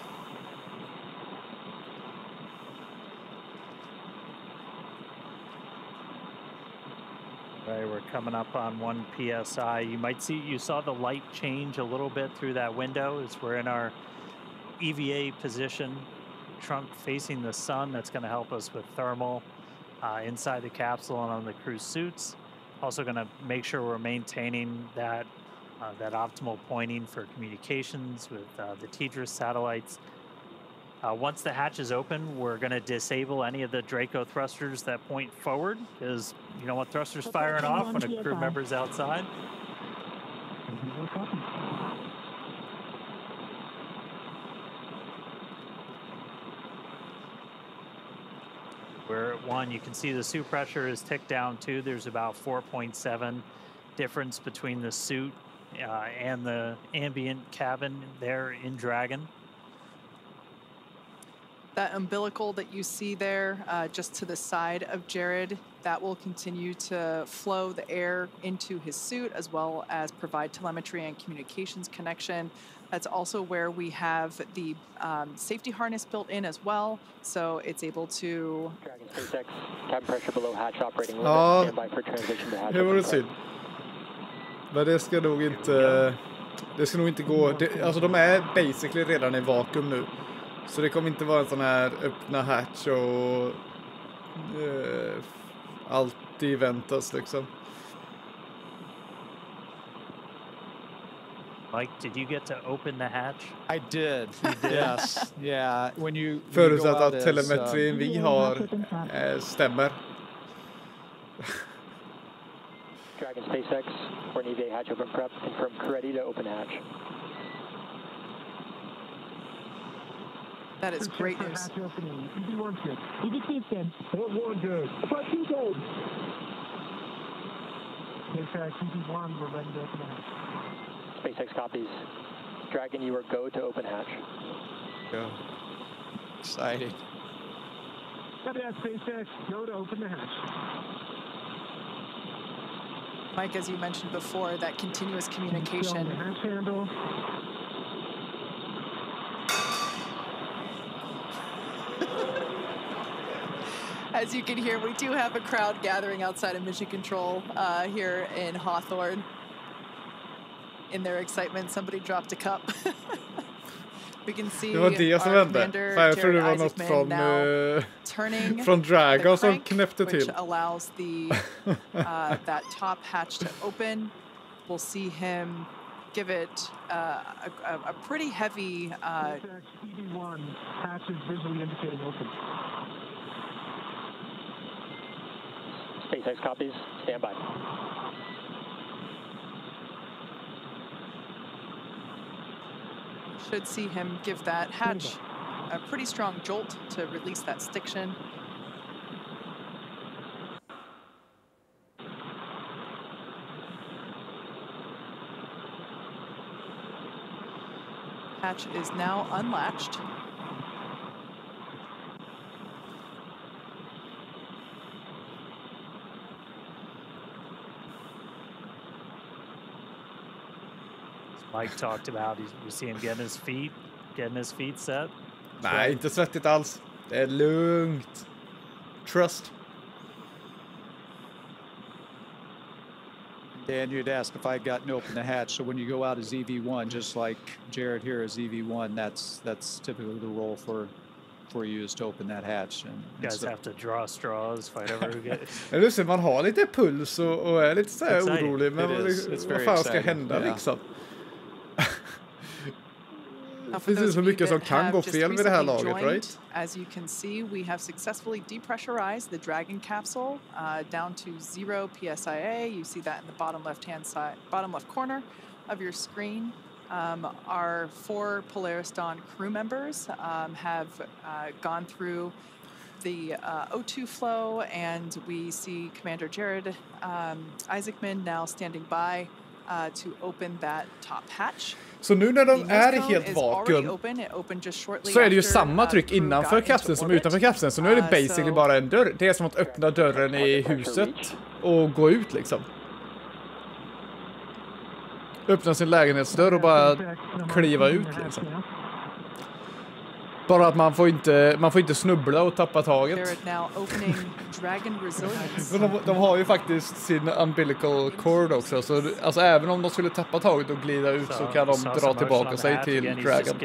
Right, we're coming up on 1 PSI. You saw the light change a little bit through that window as we're in our EVA position, trunk facing the sun. That's going to help us with thermal inside the capsule and on the crew suits. Also going to make sure we're maintaining that optimal pointing for communications with the TDRS satellites. Once the hatch is open, we're going to disable any of the Draco thrusters that point forward, because you don't want thrusters firing off when a crew member's outside. We're at 1. You can see the suit pressure is ticked down too. There's about 4.7 difference between the suit and the ambient cabin there in Dragon. That umbilical that you see there just to the side of Jared, that will continue to flow the air into his suit as well as provide telemetry and communications connection. That's also where we have the safety harness built in as well, so it's able to... Dragon SpaceX, cabin pressure below hatch operating limit, standby for transition to hatch. Det var det synd. Men det ska nog inte gå... Alltså de är basically redan i vakuum nu. Så det kommer inte vara en sån här öppna hatch och alltid väntas liksom. Mike, did you get to open the hatch? I did. Yes. Yeah. Förutsatt att telemetrin vi har stämmer. Dragon SpaceX, for an EVA hatch open prep, confirm crew ready to open hatch. That is great news. SpaceX copies. Dragon, you are go to open hatch. Go. Exciting. SpaceX, go to open the hatch. Mike, as you mentioned before, that continuous communication. Hatch handle. As you can hear, we do have a crowd gathering outside of Mission Control here in Hawthorne. In their excitement, somebody dropped a cup. We can see det var det som hände. Jag tror det var något från Dragon som knäppte till. Which allows the that top hatch to open. We'll see him give it a pretty heavy... ED1, hatch is visually indicating open. SpaceX copies. Stand by. Should see him give that hatch a pretty strong jolt to release that stiction. Hatch is now unlatched. Mike talked about, you see him getting his feet set. Nej, inte svettigt alls. Det är lugnt. Trust. Dan, you'd asked if I gotten open the hatch. So when you go out as EV1, just like Jared here is EV1, that's typically the role for you is to open that hatch. And you guys have to draw straws, fight over who gets. Eller så man har lite puls och är lite så här orolig, men vad fan ska hända liksom? Det finns så mycket som kan gå fel vid det här laget, right? As you can see, we have successfully depressurized the Dragon capsule down to 0 PSIA. You see that in the bottom left corner of your screen. Our 4 Polaris Dawn crew members have gone through the O2 flow, and we see Commander Jared Isaacman now standing by to open that top hatch. Så nu när de är i helt vakuum så är det ju samma tryck innanför kapseln som utanför kapseln. Så nu är det basically bara en dörr. Det är som att öppna dörren i huset och gå ut liksom. Öppna sin lägenhetsdörr och bara kliva ut liksom. Bara att man får inte snubbla och tappa taget. Men de har ju faktiskt sin umbilical cord också. Så alltså, även om de skulle tappa taget och glida ut så kan de dra tillbaka sig till Dragon.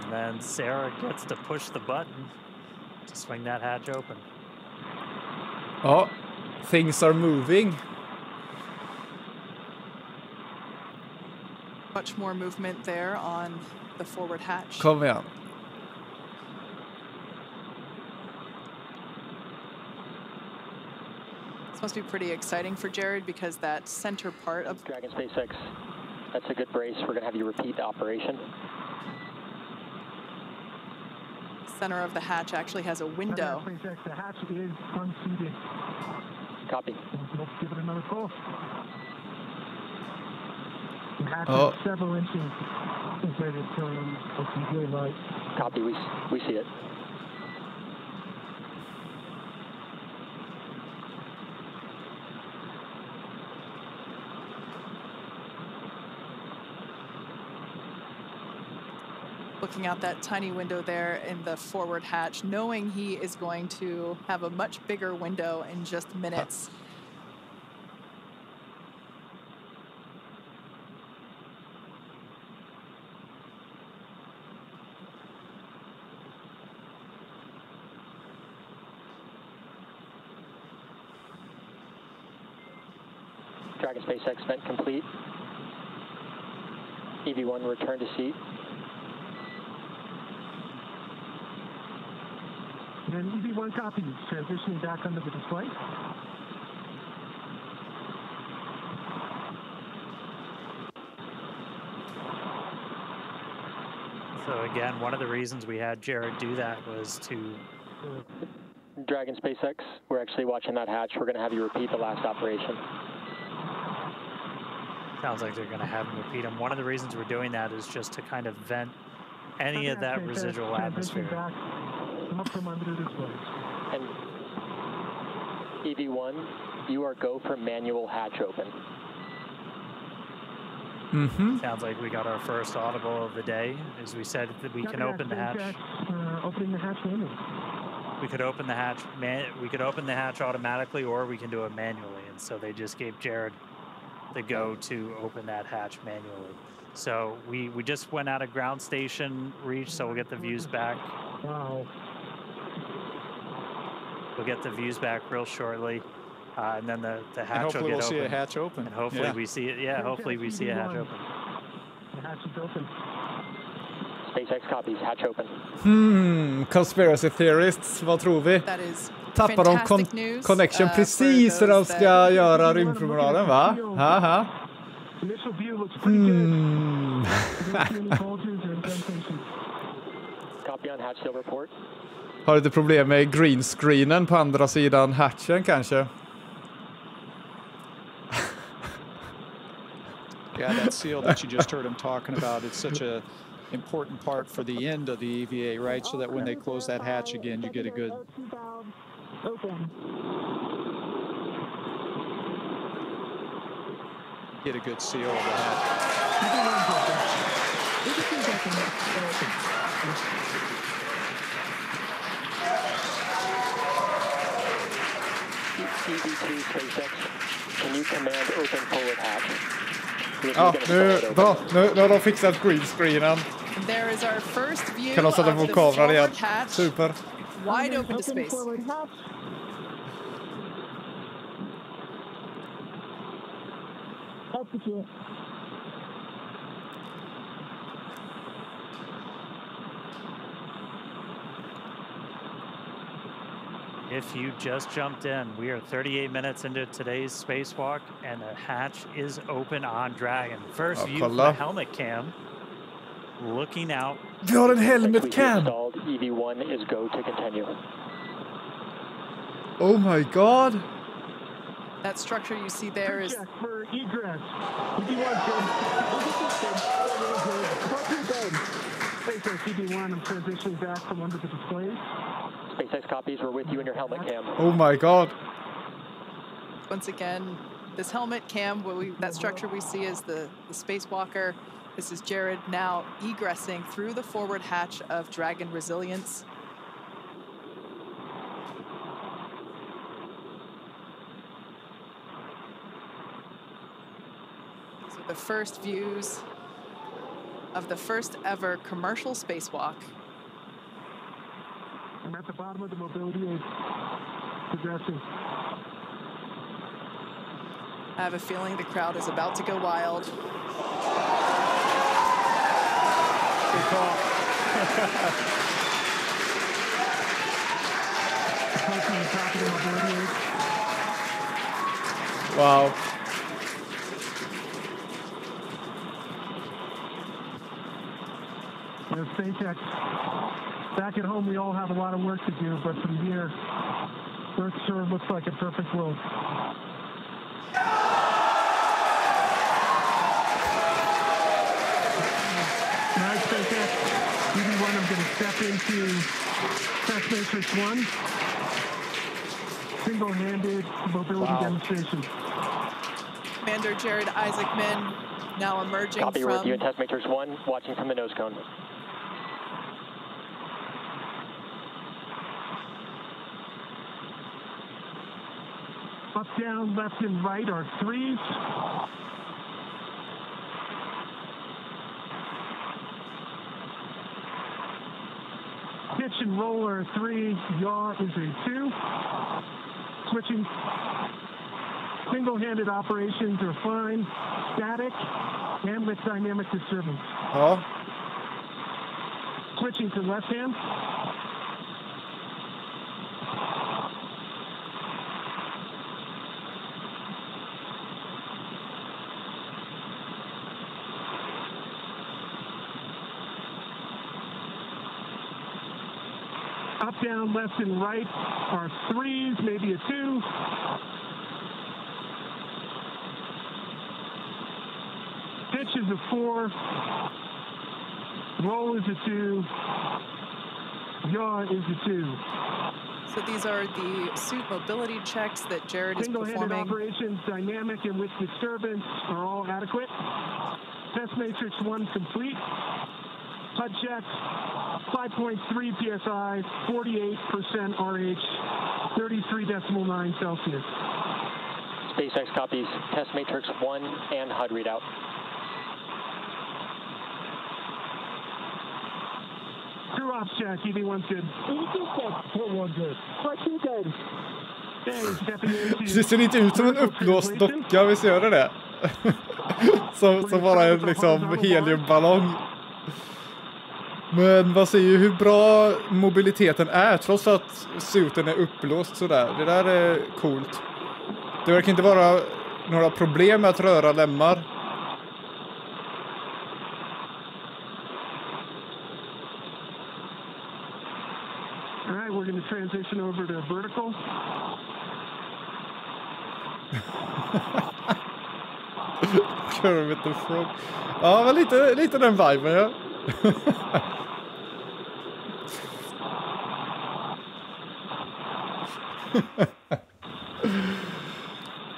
And then Sarah gets to push the button to swing that hatch open. Ja, things are moving. Much more movement there on the forward hatch. Kom igen. This must be pretty exciting for Jared because that center part of Dragon SpaceX, that's a good brace. We're going to have you repeat the operation. Center of the hatch actually has a window. The hatch is unseated. Copy. Let's give it another pull. The hatch is several inches inside the light. Copy. We see it. Looking out that tiny window there in the forward hatch, knowing he is going to have a much bigger window in just minutes. Dragon SpaceX vent complete. EV1 return to seat. And EV1 copies, transitioning back under the display. So again, one of the reasons we had Jared do that was to... Dragon SpaceX, we're actually watching that hatch. We're going to have you repeat the last operation. Sounds like they're going to have him repeat them. One of the reasons we're doing that is just to kind of vent any of that residual atmosphere. And EV1, you are go for manual hatch open. Sounds like we got our first audible of the day. As we said, that we can open the hatch. Opening the hatch manually. We could open the hatch. We could open the hatch automatically, or we can do it manually. And so they just gave Jared the go to open that hatch manually. So we just went out of ground station reach, so we'll get the views back. Wow. We'll get the views back real shortly, and then the hatch will get open. Hopefully we'll see a hatch open. And hopefully we see it. Yeah, hopefully we see a hatch open. The hatch is open. SpaceX copies, hatch open. Conspiracy theorists, vad tror vi? That is tappar de connection precis när de ska göra rymdpromenaden, va? Haha. Har lite problem med greenscreenen på andra sidan hatchen kanske? Yeah, that seal that you just heard him talking about, it's such a important part for the end of the EVA, right? So that when they close that hatch again, you get a good... Get a good seal of the hatch. EV2 SpaceX, can you command open forward hatch? Ja, nu har de fixat greenscreenen. There is our first view kan de sätta på kameran igen. Super. Wide open to space. If you just jumped in, we are 38 minutes into today's spacewalk, and the hatch is open on Dragon. First view from the helmet cam, looking out. Vi har en helmet cam. EV1 is go to continue. Oh my god. That structure you see there is... Check for egress. SpaceX CB1, I'm transitioning back from under the displays. SpaceX copies, we're with you in your helmet cam. Oh my god. Once again, this helmet cam, that structure we see is the spacewalker. This is Jared now egressing through the forward hatch of Dragon Resilience. These are the first views of the first ever commercial spacewalk. I'm at the bottom of the mobility aid, progressing. I have a feeling the crowd is about to go wild. Good call. Wow. SpaceX. Back at home, we all have a lot of work to do, but from here, Earth sure looks like a perfect world. Nice, SpaceX. EV1, I'm going to step into Test Matrix 1. Single-handed mobility demonstration. Commander Jared Isaacman now emerging Copy, from... we're with you in Test Matrix 1, watching from the nose cone. Up, down, left, and right are threes. Pitch and roll are 3. Yaw is a 2. Switching. Single-handed operations are fine. Static and with dynamic disturbance. Oh. Switching to left hand. Up, down, left, and right are 3s, maybe a 2. Pitch is a 4. Roll is a 2. Yaw is a 2. So these are the suit mobility checks that Jared is performing. Single-handed operations, dynamic and with disturbance are all adequate. Test Matrix 1 complete. HUD check, 5.3 PSI, 48% RH, 33.9 Celsius. SpaceX copies Test Matrix 1 and HUD readout. Crew ops check, EV1's good. EV1 good. 14 good. Det ser inte ut som en uppblåst docka, visst gör det? som bara en liksom heliumballong. Men vad säger ju hur bra mobiliteten är trots att suiten är uppblåst sådär. Det där är coolt. Det verkar inte vara några problem med att röra lemmar. All right, we're going to transition over to vertical. Kermit the Frog. Ja, men lite den viben, ja.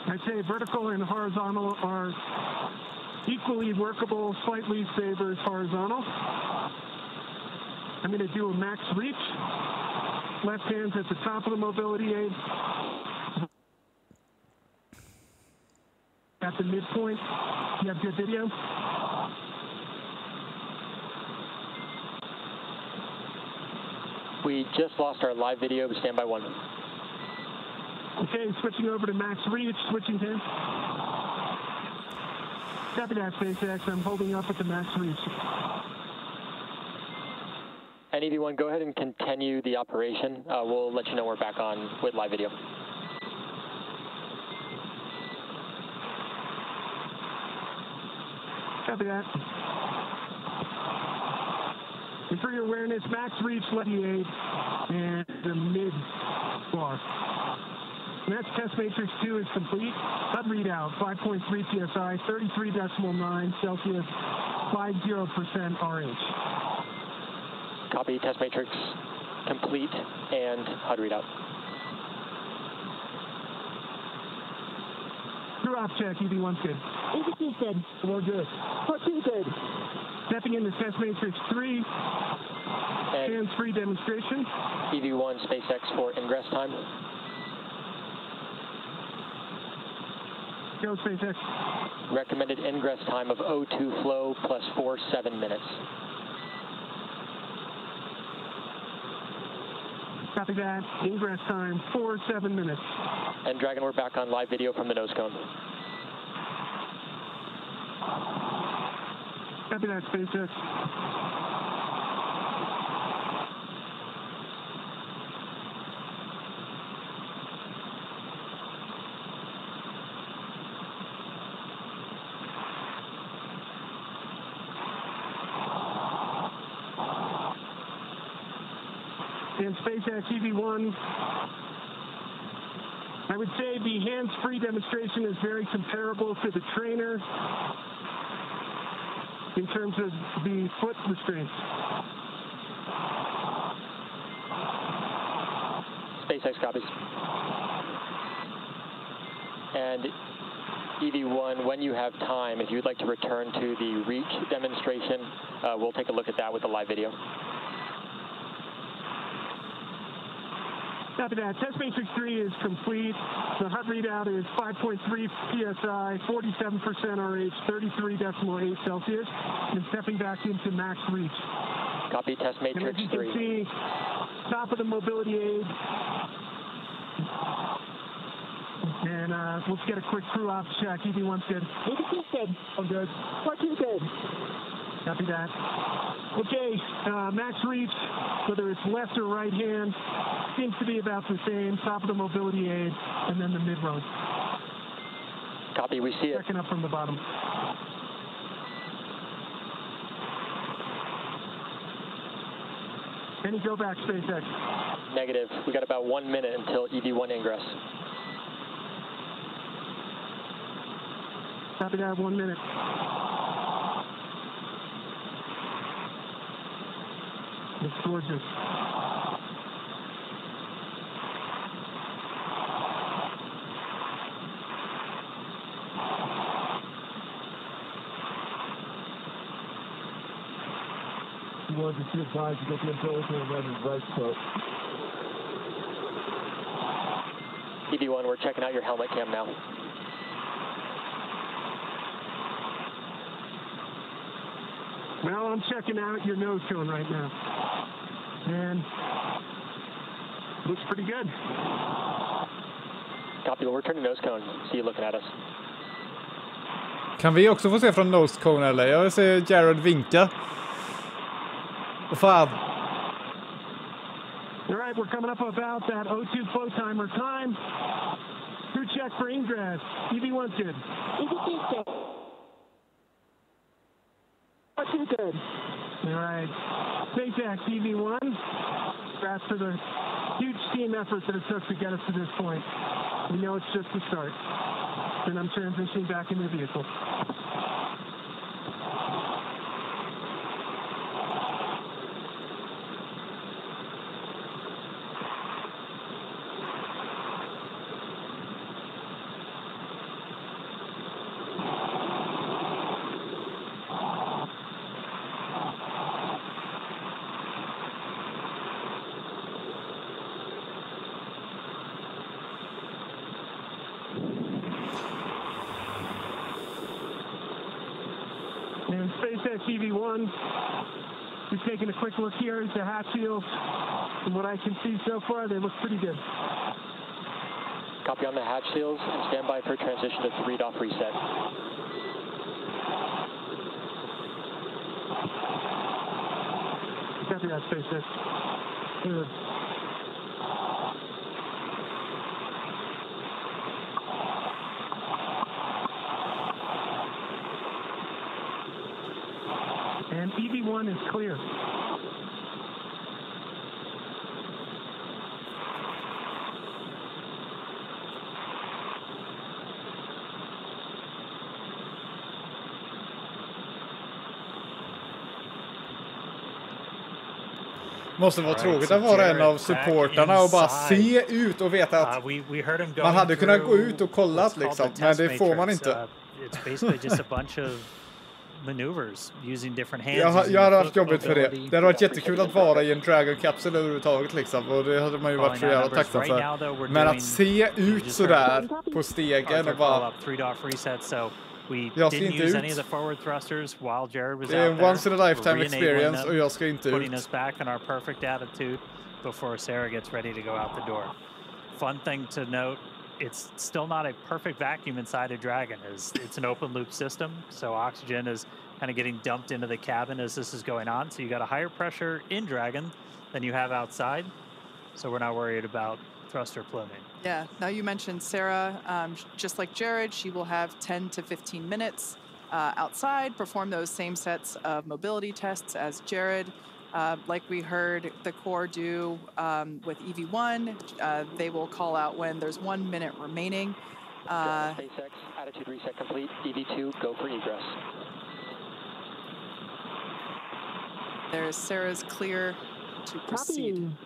I'd say vertical and horizontal are equally workable, slightly favors horizontal. I'm going to do a max reach. Left hand's at the top of the mobility aid. At the midpoint. You have good video? We just lost our live video, but stand by 1. Okay, switching over to max reach, switching to. Copy that, SpaceX. I'm holding up at the max reach. And EV1, go ahead and continue the operation. We'll let you know we're back on with live video. Copy that. And for your awareness, max reach, let me aid, and the mid bar. Next, test matrix 2 is complete. HUD readout, 5.3 psi, 33.9 Celsius, 50% RH. Copy, test matrix complete and HUD readout. Crew off check, EV1's good. EV2's good. We're good. We're good. Stepping into test matrix 3, hands-free demonstration. EV1 SpaceX for ingress time. Go SpaceX. Recommended ingress time of O2 flow plus 7 minutes. Copy that. Ingress time, 7 minutes. And Dragon, we're back on live video from the nose cone. Copy that, SpaceX. And SpaceX EV1, I would say the hands-free demonstration is very comparable to the trainer in terms of the foot restraints. SpaceX copies. And EV1, when you have time, if you'd like to return to the reach demonstration, we'll take a look at that with the live video. Copy that. Test matrix 3 is complete. The HUD readout is 5.3 psi, 47% RH, 33.8 Celsius, and stepping back into max reach. Copy, test matrix 3. And as you can see, top of the mobility aid. And let's get a quick crew ops check. EV1's good. EV2's good. I'm good. R2's good. Copy that. Okay, max reach, whether it's left or right hand, seems to be about the same. Top of the mobility aid, and then the mid-road. Copy, we see it. Checking up from the bottom. Any go back, SpaceX? Negative. We got about 1 minute until EV1 ingress. Copy that, 1 minute. It's gorgeous. You want to see the size to get the intelligence and then right foot. EV1, we're checking out your helmet cam now. Well, I'm checking out your nose cone right now. And looks pretty good. Copy, we'll return to nose cone. See you looking at us. Kan vi också få se från nose cone eller? Jag vill se Jared vinka. Vad fan? All right, we're coming up about that O2 flow timer time. Crew check for ingress. EV1's good. EV2's good. R2's good. All right. SpaceX EV1. Congrats for the huge team effort that it took to get us to this point. We know it's just the start. And I'm transitioning back into the vehicle. And SpaceX EV1, just taking a quick look here at the hatch shields. From what I can see so far, they look pretty good. Copy on the hatch seals and stand by for transition to read-off reset. Copy that, SpaceX. Good. And EV1 is clear. Måste vara tråkigt att vara en av supportarna och bara se ut och veta att man hade kunnat gå ut och kollat liksom, men det får man inte. It's basically just a bunch of maneuvers using different hands. Jag hade haft jobbigt för det. Det hade varit jättekul att vara i en Dragon Capsule överhuvudtaget liksom, och det hade man ju varit så jävla tacksam för. Men att se ut sådär på stegen och bara... Jag ska inte ut. Det är en once in a lifetime experience och jag ska inte ut. Before Sarah gets ready to go out the door. Fun thing to note, it's still not a perfect vacuum inside a Dragon. It's an open loop system, so oxygen is kind of getting dumped into the cabin as this is going on. So you got a higher pressure in Dragon than you have outside. So we're not worried about thruster pluming. Yeah, now you mentioned Sarah, just like Jared, she will have 10 to 15 minutes outside, perform those same sets of mobility tests as Jared. Like we heard the Corps do with EV1, they will call out when there's 1 minute remaining. SpaceX, attitude reset complete. EV2, go for egress. There's Sarah's clear to proceed. Copy.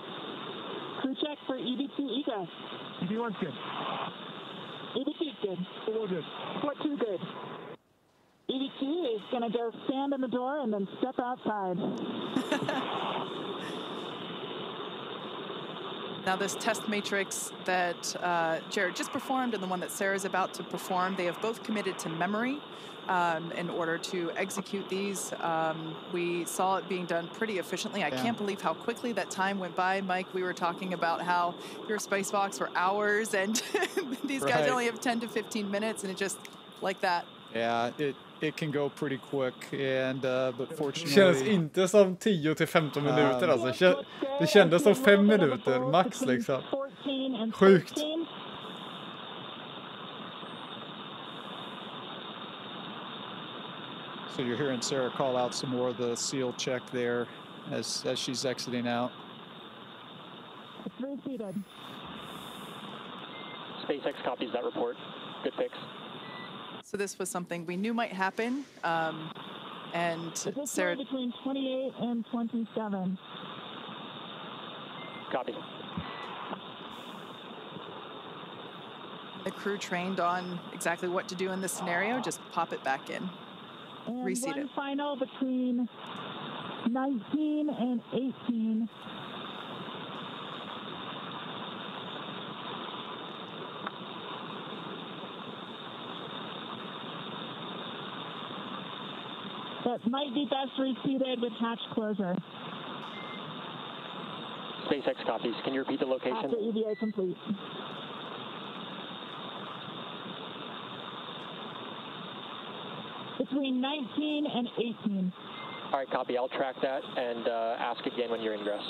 Crew check for EV2 egress. EV1's good. EV2's good. All good. Port 2 good. EV2 is going to go stand in the door and then step outside. Now this test matrix that Jared just performed and the one that Sarah's about to perform, they have both committed to memory in order to execute these. We saw it being done pretty efficiently. I can't believe how quickly that time went by. Mike, we were talking about how your spacewalks were hours and these guys only have 10 to 15 minutes and it just like that. Yeah, it can go pretty quick and but fortunately... Känns inte som 10 till 15 minuter alltså. Det kändes som 5 minuter max liksom. Sjukt. So you're hearing Sarah call out some more of the seal check there as she's exiting out. It's reseated. SpaceX copies that report. Good fix. So this was something we knew might happen, and Sarah... between 28 and 27. Copy. The crew trained on exactly what to do in this scenario, just pop it back in, and reseat it. Final between 19 and 18. That might be best reseated with hatch closure. SpaceX copies. Can you repeat the location? After EVA complete. Between 19 and 18. All right, copy. I'll track that and ask again when you're ingress.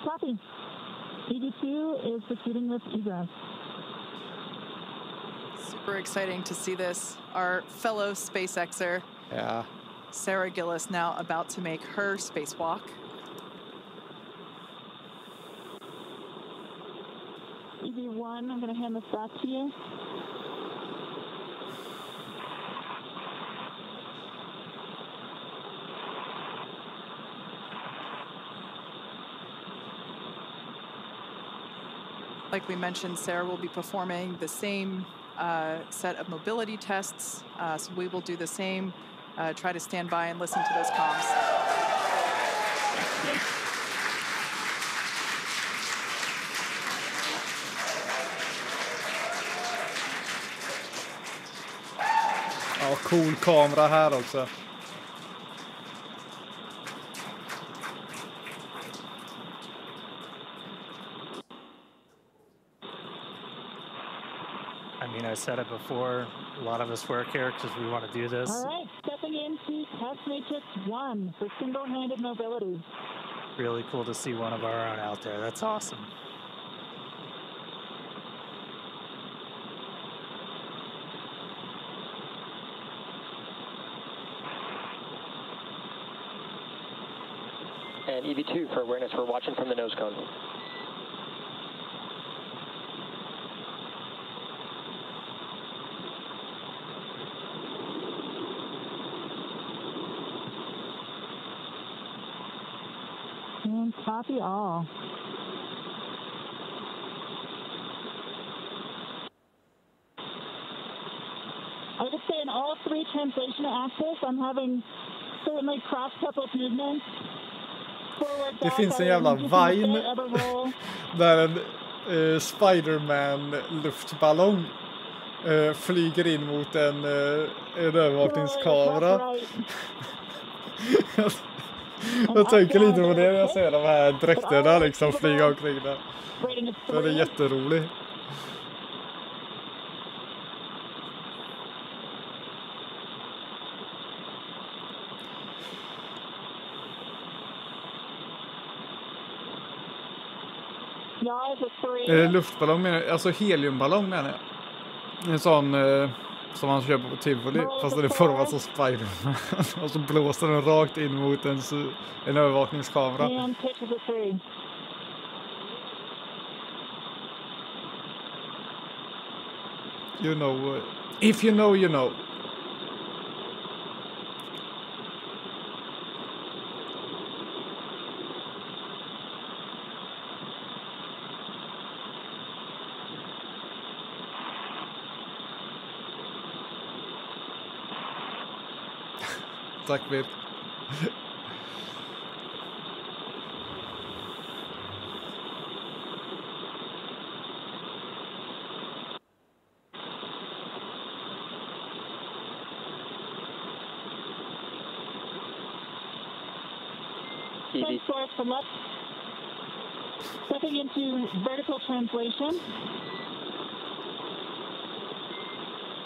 Copy. EV2 is proceeding with egress. Super exciting to see this. Our fellow SpaceXer, Sarah Gillis, now about to make her spacewalk. EV1, I'm going to hand this back to you. Like we mentioned, Sarah will be performing the same set of mobility tests, so we will do the same. Try to stand by and listen to those comms. Ja, cool kamera här också. I said it before, a lot of us work here because we want to do this. All right, stepping into test matrix 1 for single-handed mobility. Really cool to see one of our own out there. That's awesome. And EV2 for awareness, we're watching from the nose cone. And copy all. I would say in all three translation axes, I'm having certainly cross-coupled movements. Det finns en jävla Vine där en Spider-Man-luftballong flyger in mot en övervakningskamera. Jag tänker lite på det när jag ser de här dräkterna liksom flyga omkring där. Den är jätterolig. Luftballong menar jag, alltså heliumballong menar jag. En sån som man köper på Tivoli, fast den är formad som Spider-Man. Och så blåser den rakt in mot en övervakningskamera. You know, if you know, you know. Tack vid. Stepping into vertical translation.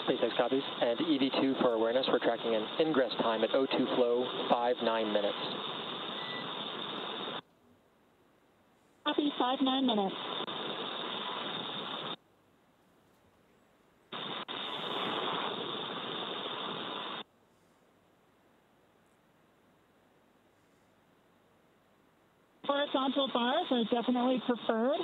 SpaceX copies. And EV2 for awareness, we're tracking an ingress time at O2 flow, 5-9 minutes. Copy, 5-9 minutes. Horizontal bars are definitely preferred.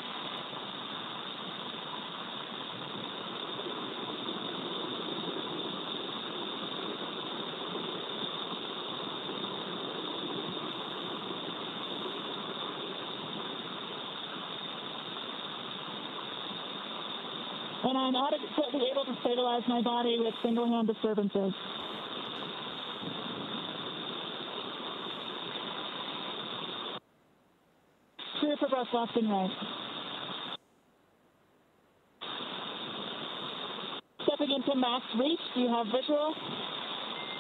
And I'm adequately able to stabilize my body with single-hand disturbances. Clear for both left and right. Stepping into max reach, do you have visual?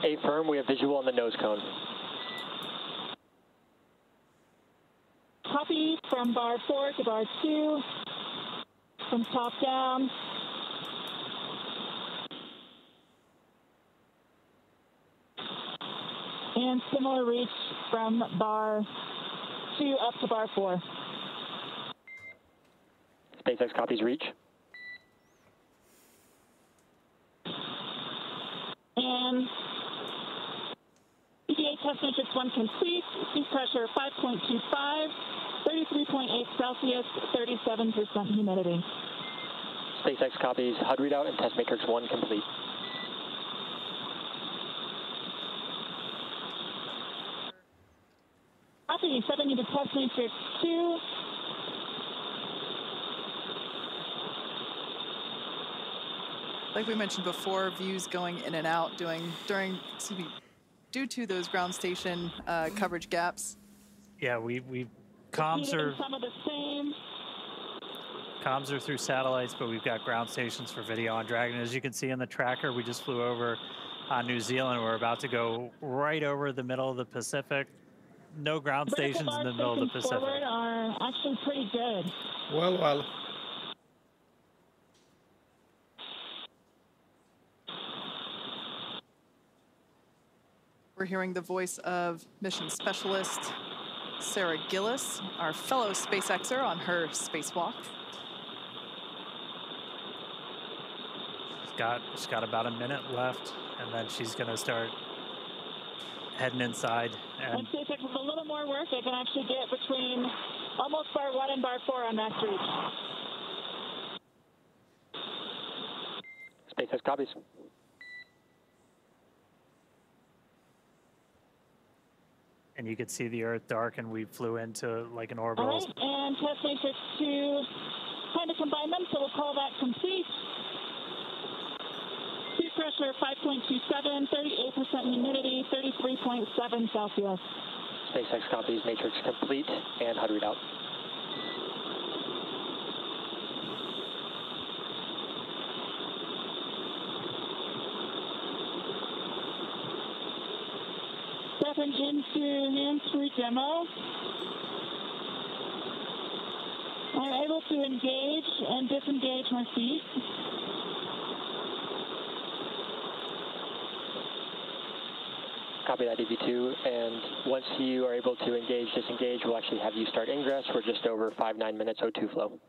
Affirm, we have visual on the nose cone. Copy from bar 4 to bar 2, from top down. And similar reach from bar 2 up to bar 4. SpaceX copies reach. And EVA test matrix 1 complete. Seat pressure 5.25, 33.8 Celsius, 37% humidity. SpaceX copies HUD readout and test matrix 1 complete. Copy, stepping into test matrix 2. Like we mentioned before, views going in and out due to those ground station coverage gaps. Yeah, comms are through satellites, but we've got ground stations for video on Dragon. As you can see in the tracker, we just flew over New Zealand. We're about to go right over the middle of the Pacific. No ground stations in the middle of the Pacific. Are actually pretty good. Well. We're hearing the voice of mission specialist Sarah Gillis, our fellow SpaceXer on her spacewalk. She's got about a minute left, and then she's going to start heading inside. And SpaceX with a little more work, they can actually get between almost bar 1 and bar 4 on max reach. SpaceX copies. and you could see the Earth dark, and we flew into like an orbital. All right, and test matrix to kind of combine them, so we'll call that complete. Seat pressure 5.27, 38% humidity, 33.7 Celsius. SpaceX copies, matrix complete, and HUD readout. Stepping into hands-free demo. I'm able to engage and disengage my feet. Copy that, EV2, and once you are able to engage, disengage, we'll actually have you start ingress. We're just over 5-9 minutes O2 flow.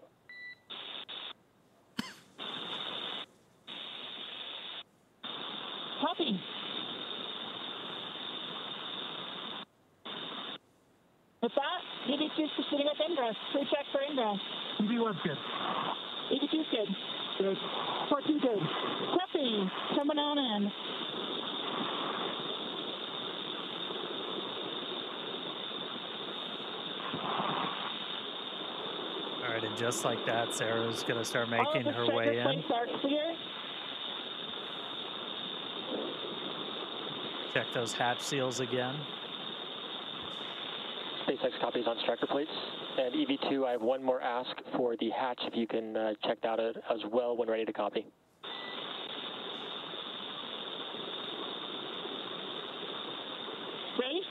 Copy. With that, EV2 is proceeding with ingress. Pre-check for ingress. EV1's good. EV2's good. Good. 14 good. Copy. Coming on in. All right, and just like that, Sarah's going to start making her way in. Check those hatch seals again. SpaceX copies on striker plates. And EV2, I have one more ask for the hatch, if you can check that out as well when ready to copy. Ready?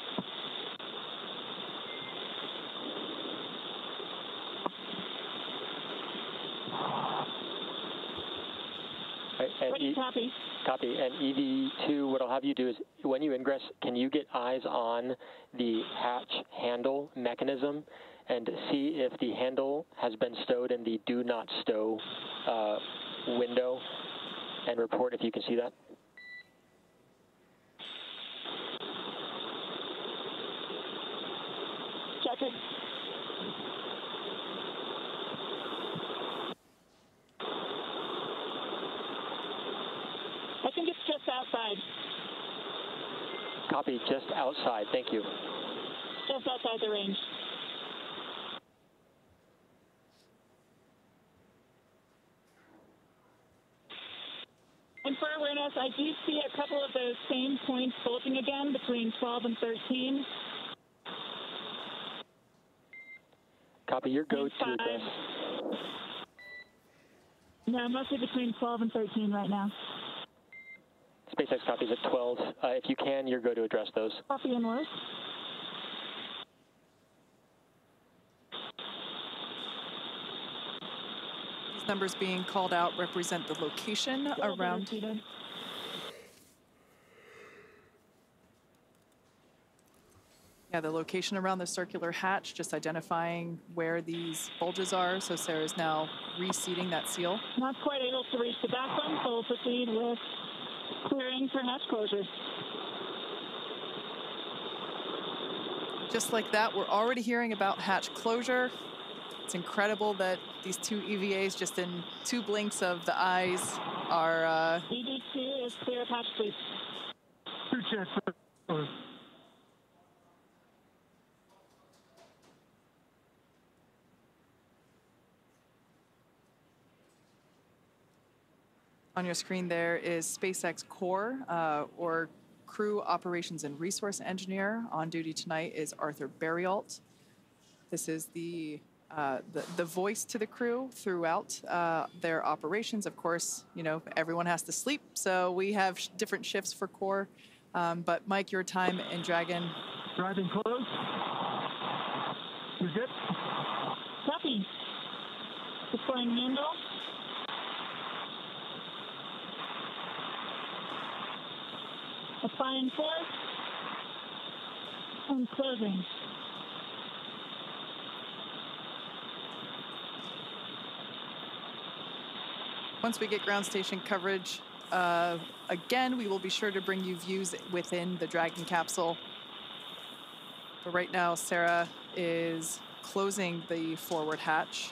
And copy. Copy. And EV2, what I'll have you do is, when you ingress, can you get eyes on the hatch handle mechanism and see if the handle has been stowed in the do not stow window, and report if you can see that? Check it. I think it's just outside. Copy, just outside. Thank you. Just outside the range. And for awareness, I do see a couple of those same points bulging again between 12 and 13. Copy, your go to address. No, mostly between 12 and 13 right now. SpaceX copies at 12. If you can, your go to address those. Copy and work. These numbers being called out represent the location around. Yeah, the location around the circular hatch, just identifying where these bulges are. So Sarah's now reseating that seal. Not quite able to reach the back one, so we'll proceed with clearing for hatch closure. Just like that, we're already hearing about hatch closure. It's incredible that these two EVAs, just in 2 blinks of the eyes, are... ED2 is clear of hatch, please. 2 checks. On your screen there is SpaceX Core, or Crew Operations and Resource Engineer. On duty tonight is Arthur Berrialt. This is the voice to the crew throughout their operations. Of course, you know, everyone has to sleep, so we have different shifts for Core. But Mike, your time in Dragon. Driving close. You're good? Copy. Deploying handle. Applying force and closing. Once we get ground station coverage, again, we will be sure to bring you views within the Dragon capsule. But right now, Sarah is closing the forward hatch.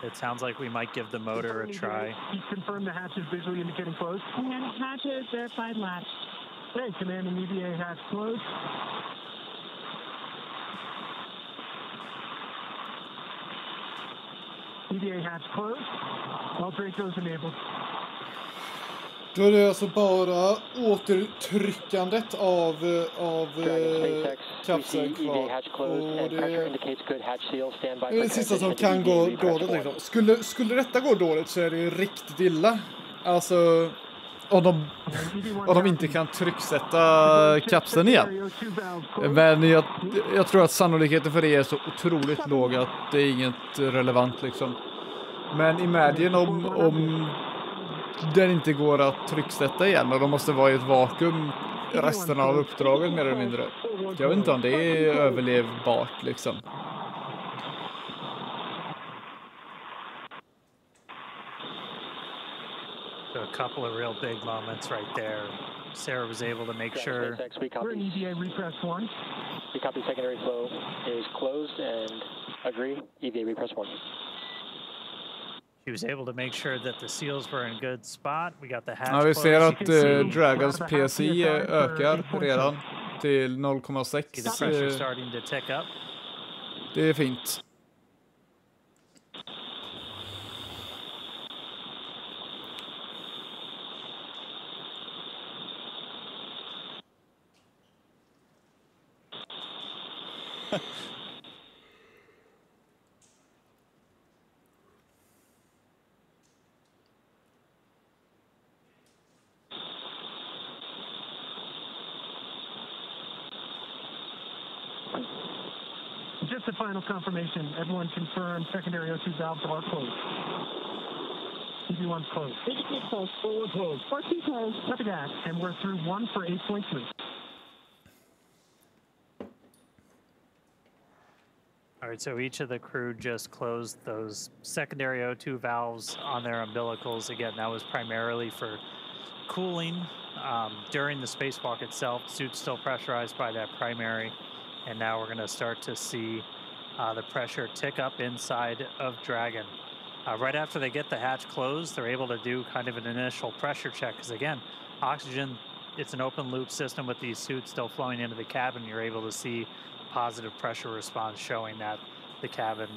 It sounds like we might give the motor a try. Confirm the hatch is visually indicating closed. Command hatches verified latch. Hey, command and EVA hatch closed. EVA hatch closed. All Dracos enabled. Då är det alltså bara återtryckandet av kapseln kvar. Och det är det sista som kan gå dåligt liksom. Skulle detta gå dåligt så är det ju riktigt illa. Alltså om de inte kan trycksätta kapseln igen. Men jag tror att sannolikheten för det är så otroligt låg att det är inget relevant liksom. Men imagine om den inte går att trycksätta igen och de måste vara i ett vakuum resten av uppdraget mer eller mindre. Jag vet inte om det är överlevbart liksom. So a couple of real big moments right there. Sarah was able to make sure. We're in EVA repress 1. We copy secondary flow is closed and agree. EVA repress 1. She was able to make sure that the seals were in good spot. We got the hatch. Ja, vi ser att Dragons PSI ökar redan till 0,6. Det är fint. Just a final confirmation. Everyone confirm secondary O2 valves are closed. EV1's closed. EV2's closed. Forward closed. 14 closed. Copy that. And we're through 1 for 8.3. All right, so each of the crew just closed those secondary O2 valves on their umbilicals. Again, that was primarily for cooling. During the spacewalk itself, the suit's still pressurized by that primary. And now we're going to start to see the pressure tick up inside of Dragon. Right after they get the hatch closed, they're able to do kind of an initial pressure check. Because again, oxygen, it's an open loop system with these suits still flowing into the cabin. You're able to see positive pressure response showing that the cabin,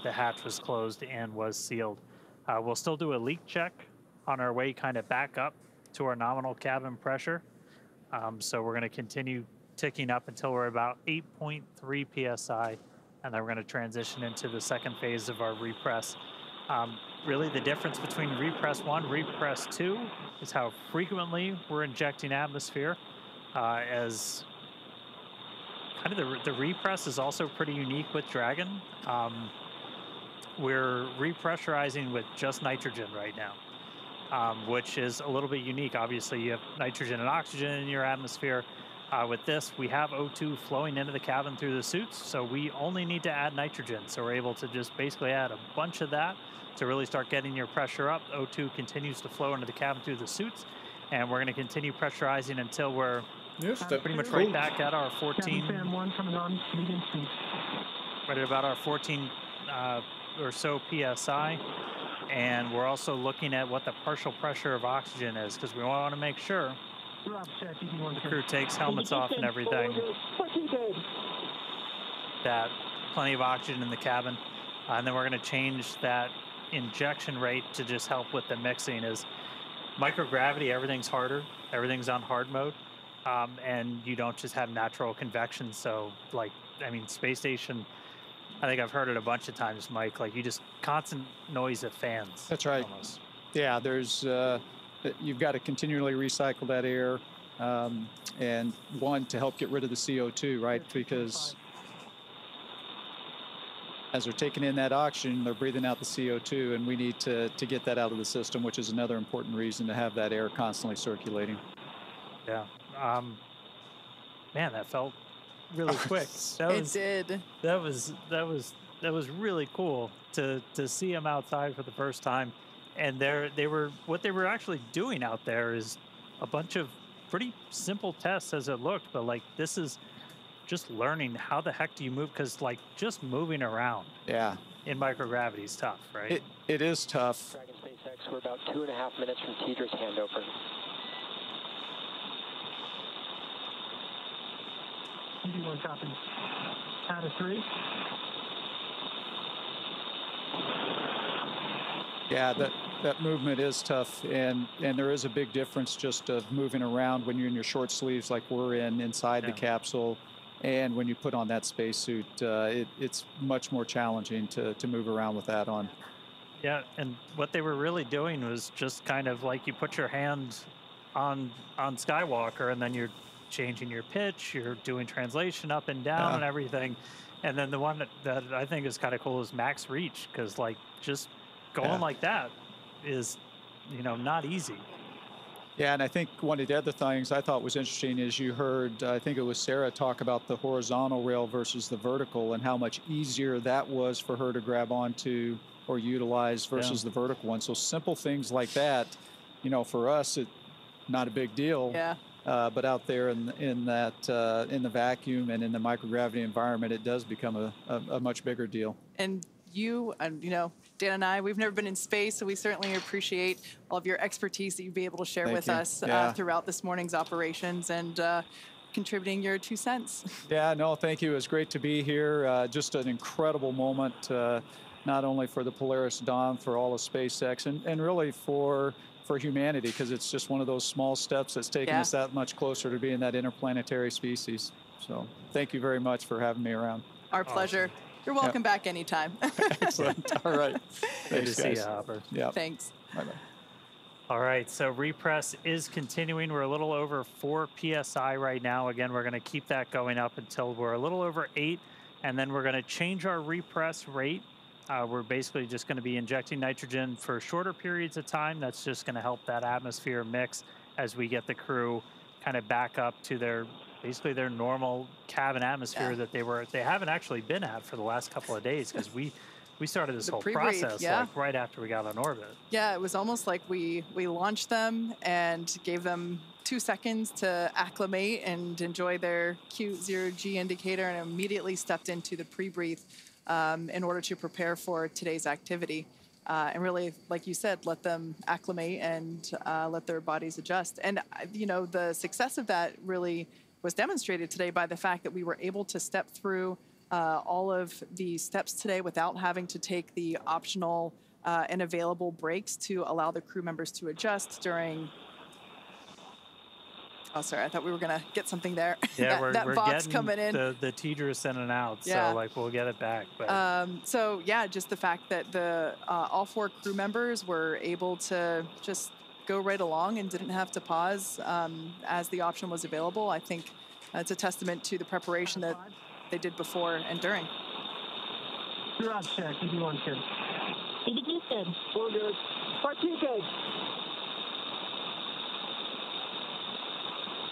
the hatch was closed and was sealed. We'll still do a leak check on our way kind of back up to our nominal cabin pressure. So we're going to continue ticking up until we're about 8.3 psi, and then we're going to transition into the second phase of our repress. Really the difference between repress 1 and repress 2 is how frequently we're injecting atmosphere, as kind of the repress is also pretty unique with Dragon. We're repressurizing with just nitrogen right now, which is a little bit unique. Obviously you have nitrogen and oxygen in your atmosphere. With this, we have O2 flowing into the cabin through the suits, so we only need to add nitrogen. So we're able to just basically add a bunch of that to really start getting your pressure up. O2 continues to flow into the cabin through the suits, and we're going to continue pressurizing until we're pretty much right back at our 14. Right at about our 14 or so PSI. And we're also looking at what the partial pressure of oxygen is, because we want to make sure the crew takes helmets off and everything, that plenty of oxygen in the cabin. And then we're going to change that injection rate to just help with the mixing. Is microgravity, everything's harder, everything's on hard mode, and you don't just have natural convection. So like, I mean, space station, I think I've heard it a bunch of times, Mike, like you just constant noise of fans. That's right. Almost. Yeah, there's you've got to continually recycle that air, and one, to help get rid of the CO2, right? Because as they're taking in that oxygen, they're breathing out the CO2, and we need to get that out of the system, which is another important reason to have that air constantly circulating. Yeah. Man, that felt really quick. It did. That was really cool to see them outside for the first time. And what they were actually doing out there is a bunch of pretty simple tests as it looked, but like this is just learning how the heck do you move, because like just moving around in microgravity is tough, right? It is tough. Dragon SpaceX, we're about 2.5 minutes from Tedra's handover. EV1 copy. Out of 3. Yeah, that movement is tough, and there is a big difference just of moving around when you're in your short sleeves like we're inside the capsule, and when you put on that spacesuit, it's much more challenging to move around with that on. Yeah, and what they were really doing was just kind of like you put your hand on Skywalker, and then you're changing your pitch, you're doing translation up and down and everything. And then the one that I think is kind of cool is max reach, because like just going like that is, you know, not easy. Yeah, and I think one of the other things I thought was interesting is you heard, I think it was Sarah, talk about the horizontal rail versus the vertical and how much easier that was for her to grab onto or utilize versus the vertical one. So simple things like that, you know, for us, it's not a big deal. Yeah. But out there in the vacuum and in the microgravity environment, it does become a much bigger deal. And you know, Dan and I, we've never been in space, so we certainly appreciate all of your expertise that you'd be able to share with us throughout this morning's operations and contributing your 2 cents. Yeah, no, thank you. It was great to be here. Just an incredible moment, not only for the Polaris Dawn, for all of SpaceX, and really for humanity, because it's just one of those small steps that's taken us that much closer to being that interplanetary species. So thank you very much for having me around. Our pleasure. Awesome. You're welcome back anytime. Excellent. All right. Good to see you, Hopper. Yeah. Thanks. Bye-bye. All right, so repress is continuing. We're a little over 4 PSI right now. Again, we're going to keep that going up until we're a little over 8, and then we're going to change our repress rate. We're basically just going to be injecting nitrogen for shorter periods of time. That's just going to help that atmosphere mix as we get the crew kind of back up to their basically their normal cabin atmosphere that they haven't actually been at for the last couple of days, because we started this whole process like right after we got on orbit. Yeah, it was almost like we launched them and gave them 2 seconds to acclimate and enjoy their cute 0G indicator, and immediately stepped into the pre-breathe in order to prepare for today's activity. And really, like you said, let them acclimate and let their bodies adjust. And, you know, the success of that really was demonstrated today by the fact that we were able to step through all of the steps today without having to take the optional and available breaks to allow the crew members to adjust during... Oh, sorry, I thought we were going to get something there. Yeah, that we're box getting coming in. The Tedra's in and out, so like we'll get it back. But. So yeah, just the fact that the all 4 crew members were able to just go right along and didn't have to pause as the option was available, I think it's a testament to the preparation that they did before and during. Garage check, EV1 good. EV2 good. 4 good. Part 2 good.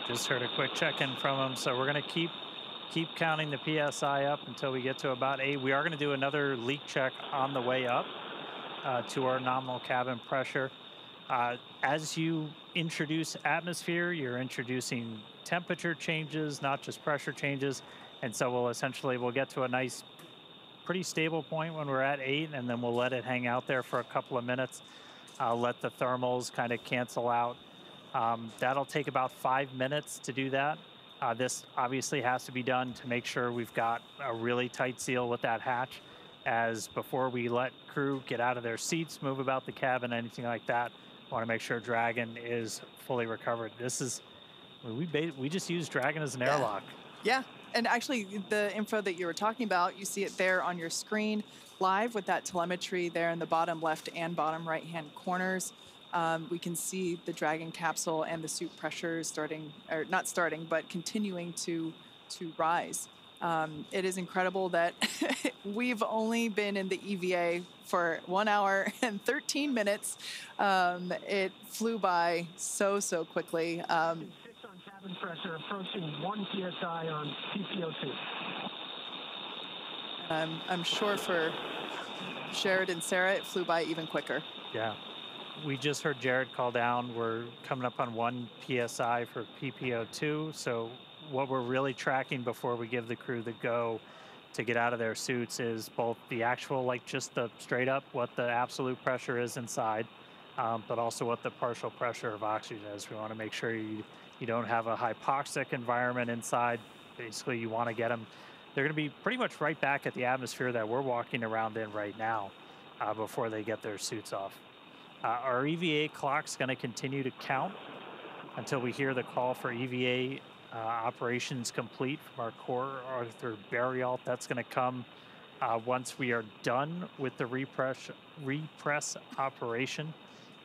Just heard a quick check-in from them, so we're going to keep counting the PSI up until we get to about 8. We are going to do another leak check on the way up to our nominal cabin pressure. As you introduce atmosphere, you're introducing temperature changes, not just pressure changes, and so we'll get to a nice, pretty stable point when we're at 8, and then we'll let it hang out there for a couple of minutes. Let the thermals kind of cancel out. That'll take about 5 minutes to do that. This obviously has to be done to make sure we've got a really tight seal with that hatch, as before we let crew get out of their seats, move about the cabin, anything like that, want to make sure Dragon is fully recovered. This is, we just use Dragon as an airlock. Yeah, and actually the info that you were talking about, you see it there on your screen live with that telemetry there in the bottom left and bottom right hand corners. We can see the Dragon capsule and the suit pressures but continuing to rise. It is incredible that we've only been in the EVA for 1 hour and 13 minutes. It flew by so quickly. 6 on cabin pressure, approaching 1 PSI on PPO2. I'm sure for Jared and Sarah, it flew by even quicker. Yeah. We just heard Jared call down. We're coming up on 1 PSI for PPO2, so what we're really tracking before we give the crew the go to get out of their suits is both the actual, like just the straight up, what the absolute pressure is inside, but also what the partial pressure of oxygen is. We want to make sure you don't have a hypoxic environment inside. Basically, you want to get them, they're going to be pretty much right back at the atmosphere that we're walking around in right now before they get their suits off. Our EVA clock's going to continue to count until we hear the call for EVA operations complete from our core Arthur Burial. That's going to come once we are done with the repress operation.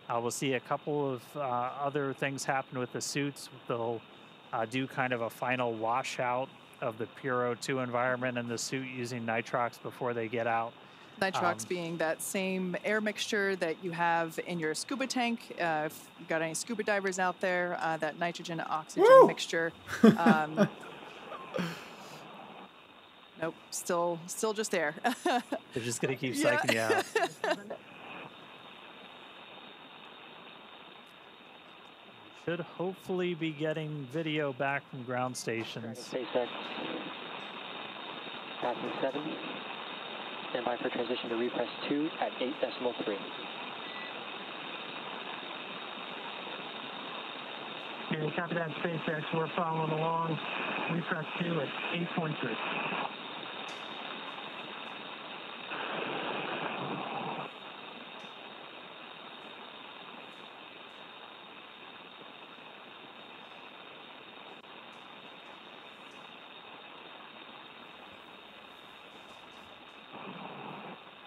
We'll see a couple of other things happen with the suits. They'll do kind of a final washout of the pure O2 environment in the suit using nitrox before they get out. Nitrox being that same air mixture that you have in your scuba tank. If you've got any scuba divers out there, that nitrogen oxygen mixture. Nope, still just air. They're just gonna keep psyching you out. Should hopefully be getting video back from ground stations. SpaceX passing 7. Stand by for transition to repress 2 at 8.3. Okay, copy that, SpaceX. We're following along. Repress 2 at 8.3.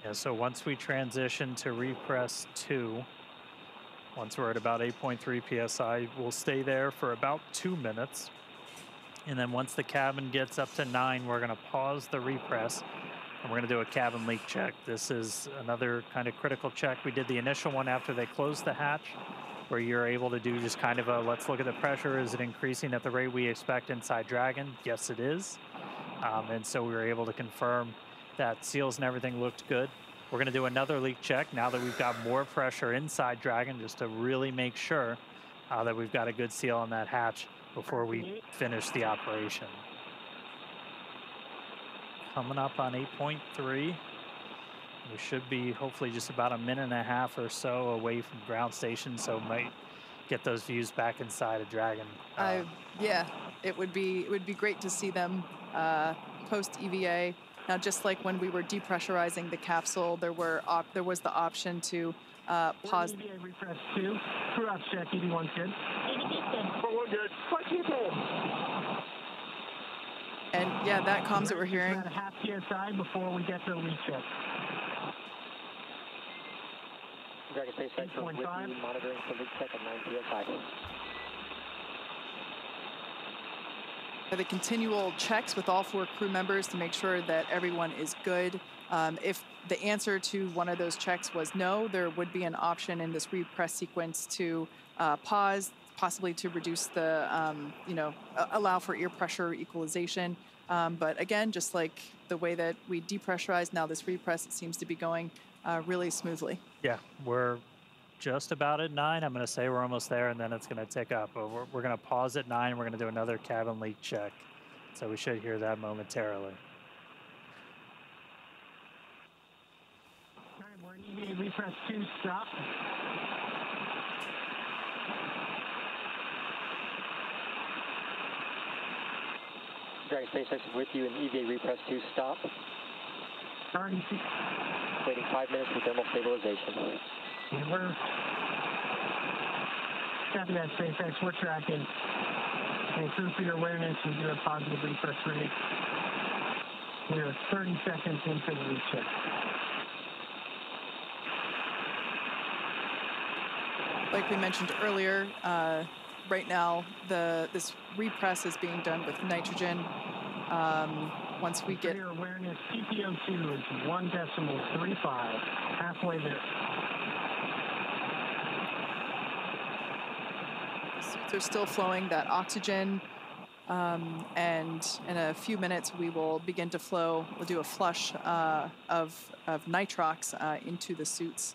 Yeah, so once we transition to repress 2, once we're at about 8.3 psi, we'll stay there for about 2 minutes. And then once the cabin gets up to 9, we're going to pause the repress and we're going to do a cabin leak check. This is another kind of critical check. We did the initial one after they closed the hatch, where you're able to do just kind of a, let's look at the pressure. Is it increasing at the rate we expect inside Dragon? Yes, it is. And so we were able to confirm that seals and everything looked good. We're going to do another leak check now that we've got more pressure inside Dragon, just to really make sure that we've got a good seal on that hatch before we finish the operation. Coming up on 8.3. We should be hopefully just about a minute and a half or so away from ground station, so might get those views back inside of Dragon. Yeah, it would be great to see them post EVA. Now, just like when we were depressurizing the capsule, there was the option to pause. EVA repress 2. Crew ops check. EV1's good. We're good. 42 good. And yeah, that comms that we're hearing. About a half PSI before we get to the leak check. Dragon SpaceX with you, monitoring for leak check at 9 psi. The continual checks with all 4 crew members to make sure that everyone is good. If the answer to one of those checks was no, there would be an option in this repress sequence to pause, possibly to reduce the, allow for ear pressure equalization. But again, just like the way that we depressurized, now this repress, it seems to be going really smoothly. Yeah, we're just about at 9. I'm going to say we're almost there, and then it's going to tick up. But we're going to pause at 9. We're going to do another cabin leak check. So we should hear that momentarily. All right, we're in EVA repress 2, stop. Dragon SpaceX with you in EVA repress 2, stop. Waiting 5 minutes for thermal stabilization. We're copy that, SpaceX. We're tracking. And crew for your awareness, we do a positive repress rate. We are 30 seconds into the recheck. Like we mentioned earlier, right now this repress is being done with nitrogen. Once we get your awareness, PPO2 is 1.35, halfway there. Suits are still flowing that oxygen, and in a few minutes we will begin to flow. We'll do a flush of nitrox into the suits.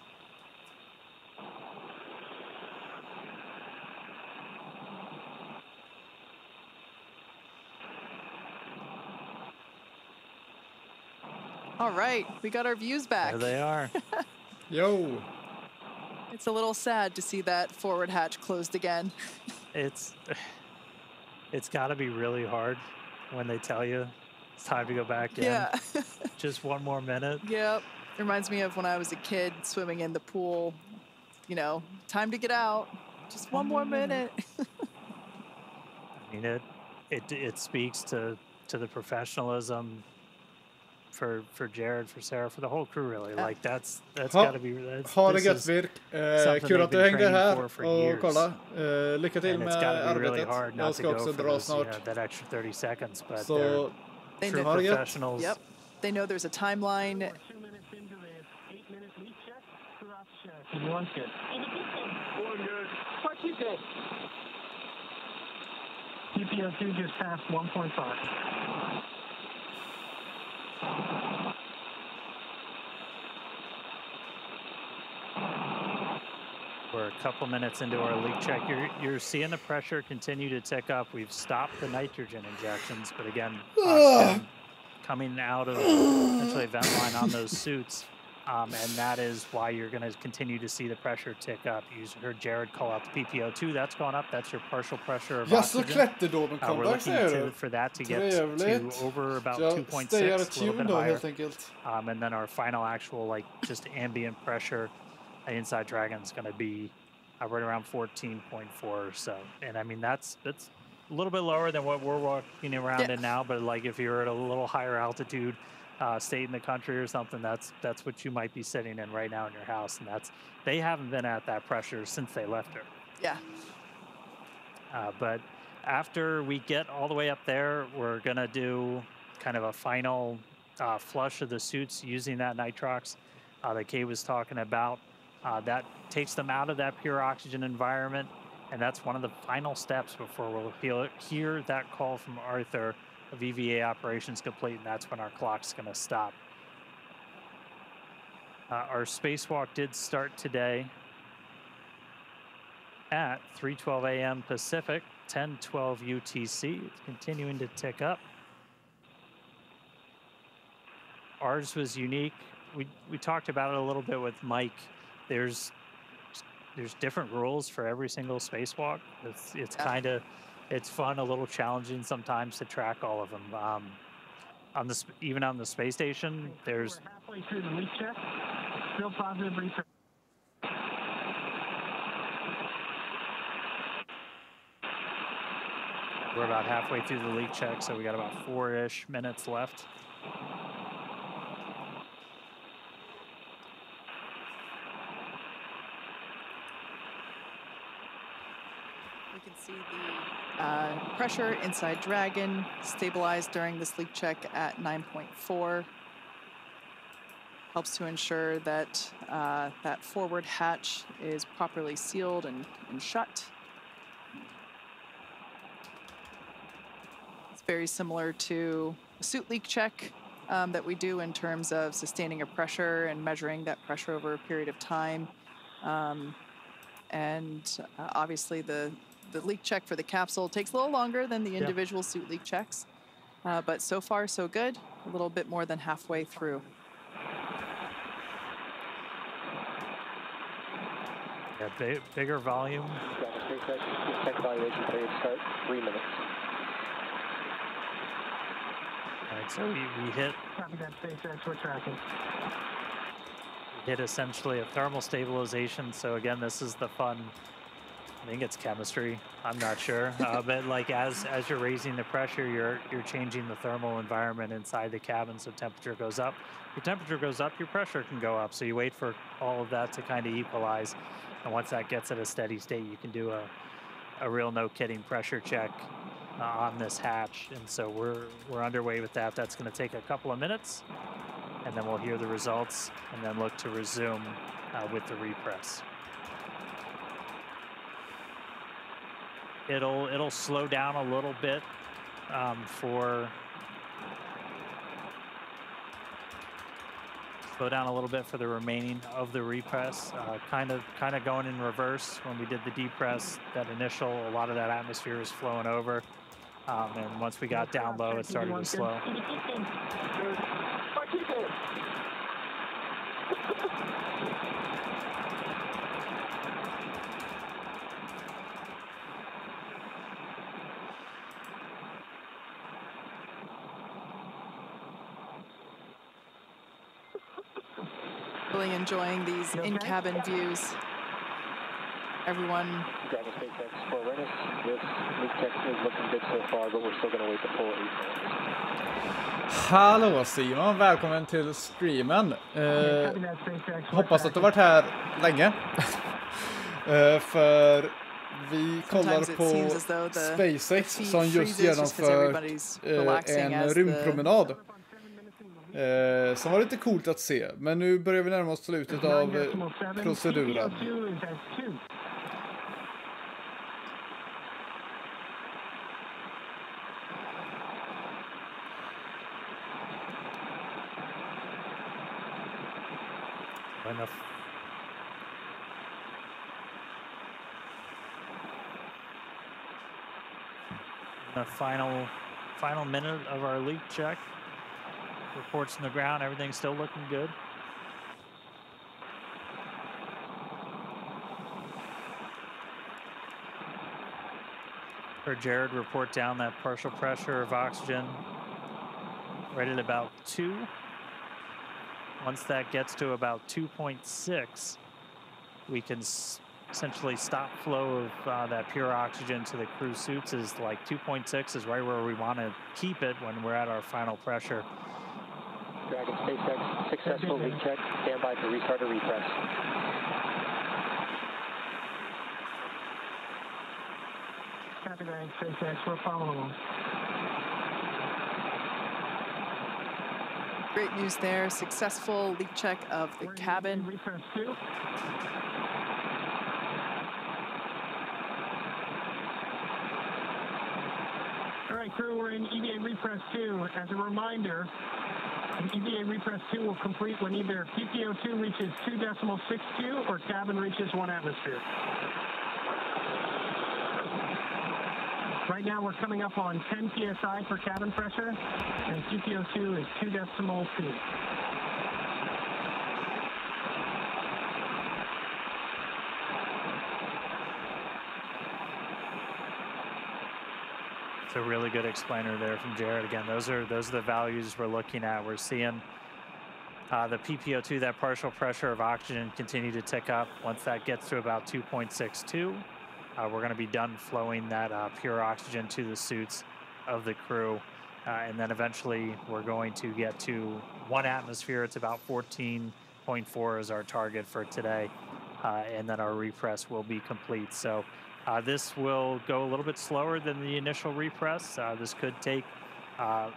All right, we got our views back. There they are. Yo. It's a little sad to see that forward hatch closed again. It's got to be really hard when they tell you it's time to go back in. Yeah. Just one more minute. Yep. It reminds me of when I was a kid swimming in the pool. You know, time to get out. Just one more minute. I mean, it speaks to the professionalism for Jared, for Sarah, for the whole crew, really. Like that's got to be. Ha det gött, Virk. Kul att du hängde här och kolla. Lycka till med arbetet. Jag ska också dra snart. That extra 30 seconds, but so, they're true professionals. Yep. They know there's a timeline. One's good. One good. What you good? PPO2 just passed 1.5. We're a couple minutes into our leak check. You're seeing the pressure continue to tick up. We've stopped the nitrogen injections, but again, oxygen coming out of essentially a vent line on those suits. And that is why you're going to continue to see the pressure tick up. You heard Jared call out the PPO2. That's gone up. That's your partial pressure of oxygen. We're looking for that to get to over about 2.6, a little bit higher. And then our final actual, like, just ambient pressure inside Dragon is going to be right around 14.4 or so. And, I mean, that's a little bit lower than what we're walking around in now. But, like, if you're at a little higher altitude, state in the country or something, that's what you might be sitting in right now in your house, and they haven't been at that pressure since they left her. Yeah. But after we get all the way up there, we're gonna do kind of a final flush of the suits using that nitrox that Kay was talking about. That takes them out of that pure oxygen environment, and that's one of the final steps before we'll hear that call from Arthur of EVA operations complete, and that's when our clock's going to stop. Our spacewalk did start today at 3:12 a.m. Pacific, 10:12 UTC. It's continuing to tick up. Ours was unique. We talked about it a little bit with Mike. There's different rules for every single spacewalk. It's kind of, it's fun, a little challenging sometimes to track all of them. Even on the space station, there's. We're halfway through the leak check. Still positive research. We're about halfway through the leak check, so we got about 4-ish minutes left. See the pressure inside Dragon stabilized during this leak check at 9.4. Helps to ensure that that forward hatch is properly sealed and shut. It's very similar to a suit leak check that we do in terms of sustaining a pressure and measuring that pressure over a period of time. Obviously the leak check for the capsule takes a little longer than the individual suit leak checks, but so far so good. A little bit more than halfway through. Yeah, bigger volume. Check evaluation period start 3 minutes. All right, so we hit. Copy that, SpaceX, we're tracking. We hit essentially a thermal stabilization. So again, this is the fun. I think it's chemistry. I'm not sure, but like as you're raising the pressure, you're changing the thermal environment inside the cabin, so temperature goes up. Your temperature goes up, your pressure can go up. So you wait for all of that to kind of equalize, and once that gets at a steady state, you can do a real no-kidding pressure check on this hatch. And so we're underway with that. That's going to take a couple of minutes, and then we'll hear the results, and then look to resume with the repress. It'll slow down a little bit for the remaining of the repress. Kind of going in reverse. When we did the depress, that initial, a lot of that atmosphere is flowing over. And once we got down low, it started to slow. Really enjoying these in-cabin views. Everyone. Hallå Simon, välkommen till streamen. Hoppas att du har varit här länge. För vi kollar på SpaceX som just genomför en rymdpromenad. Som var lite coolt att se, men nu börjar vi närma oss slutet av proceduren. The final minute of our leak check. Reports on the ground, everything's still looking good. Heard Jared report down that partial pressure of oxygen right at about 2. Once that gets to about 2.6, we can essentially stop flow of that pure oxygen to the crew suits. Is like 2.6 is right where we want to keep it when we're at our final pressure. Dragon SpaceX, successful leak check. Stand by to restart or repress. Copy that, SpaceX. We're following. Great news there. Successful leak check of the cabin. Repress 2. All right, crew, we're in EVA repress 2. As a reminder, EVA repress 2 will complete when either PPO2 reaches 2.62 or cabin reaches 1 atmosphere. Right now we're coming up on 10 psi for cabin pressure, and PPO2 is 2.2. It's a really good explainer there from Jared. Again, those are the values we're looking at. We're seeing the PPO2, that partial pressure of oxygen, continue to tick up. Once that gets to about 2.62, we're going to be done flowing that pure oxygen to the suits of the crew. And then eventually we're going to get to 1 atmosphere. It's about 14.4 is our target for today. And then our repress will be complete. So this will go a little bit slower than the initial repress. This could take up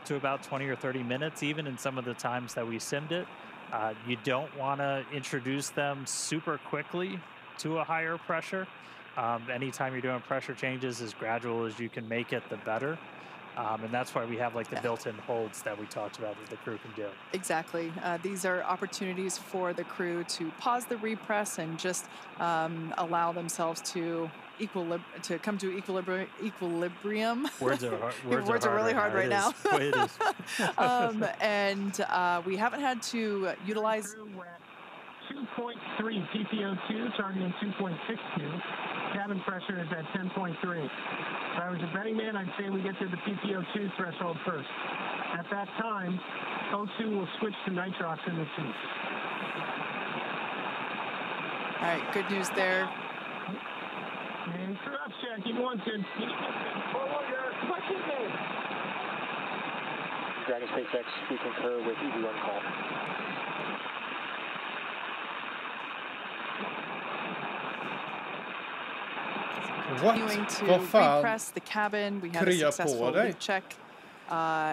to about 20 or 30 minutes, even in some of the times that we simmed it. You don't want to introduce them super quickly to a higher pressure. Anytime you're doing pressure changes, as gradual as you can make it, the better. And that's why we have like the built-in holds that we talked about that the crew can do. Exactly. These are opportunities for the crew to pause the repress and just allow themselves to come to equilibrium. Words are hard. Words are really hard right now. It is. And we haven't had to utilize 2.3 PPO2, targeting 2.62. Cabin pressure is at 10.3. If I was a betting man, I'd say we get to the PPO2 threshold first. At that time, O2 will switch to nitrox in the suit. All right, good news there. And crew up check, everyone's good. Dragon SpaceX, we concur with EV1 call. Continuing to repress the cabin. We had a successful leak check.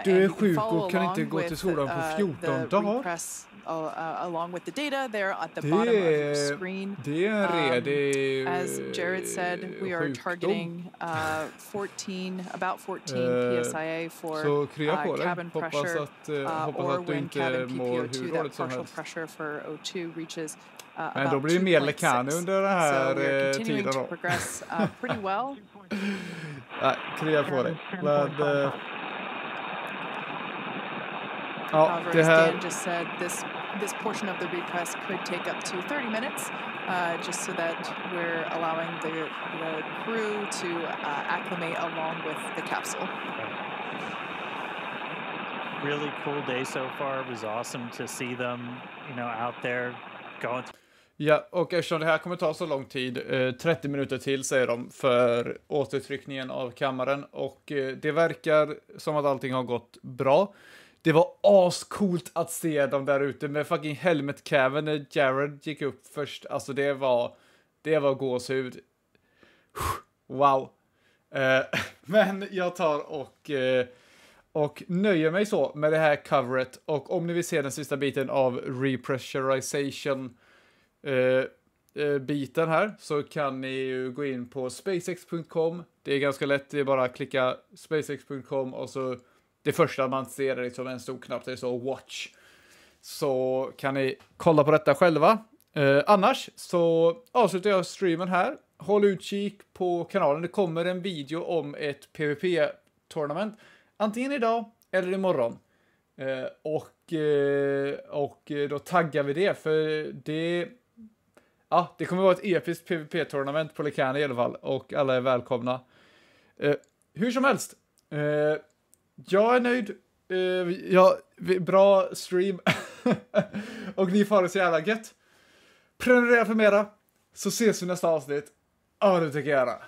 Du är sjuk och kan inte gå till skolan på 14 dagar. Along with the data there at the bottom of your screen. Det är en redig as Jared said, we are targeting about 14 psia for cabin pressure, or when cabin PPO2, that partial pressure for O2 reaches Men då blir det mer LeCaNi under den här so we're continuing tiden to då. progress pretty well. Nej, krya på dig. Men... ja, det här... Dan just said this portion of the repress could take up to 30 minutes, just so that we're allowing the crew to acclimate along with the capsule. Really cool day so far. It was awesome to see them, out there going. Ja, och eftersom det här kommer ta så lång tid, 30 minuter till säger de för återtryckningen av kameran, och det verkar som att allting har gått bra. Det var ascoolt att se dem där ute med fucking helmetcaven när Jared gick upp först. Alltså det var gåshud. Wow. Men jag tar och nöjer mig så med det här coveret. Och om ni vill se den sista biten av repressurization biten här, så kan ni ju gå in på spacex.com. Det är ganska lätt, det är bara att klicka spacex.com och så det första man ser är liksom en stor knapp, det är så watch. Så kan ni kolla på detta själva. Annars så avslutar jag streamen här. Håll utkik på kanalen. Det kommer en video om ett PvP-tournament. Antingen idag eller imorgon. Och då taggar vi det. För det kommer vara ett episkt PvP-tournament på LeCaNi i alla fall. Och alla är välkomna. Hur som helst. Jag är nöjd. Bra stream. Och ni får det så jävla gött. Prenumerera för mera. Så ses vi nästa avsnitt. Ja, det tycker jag gärna.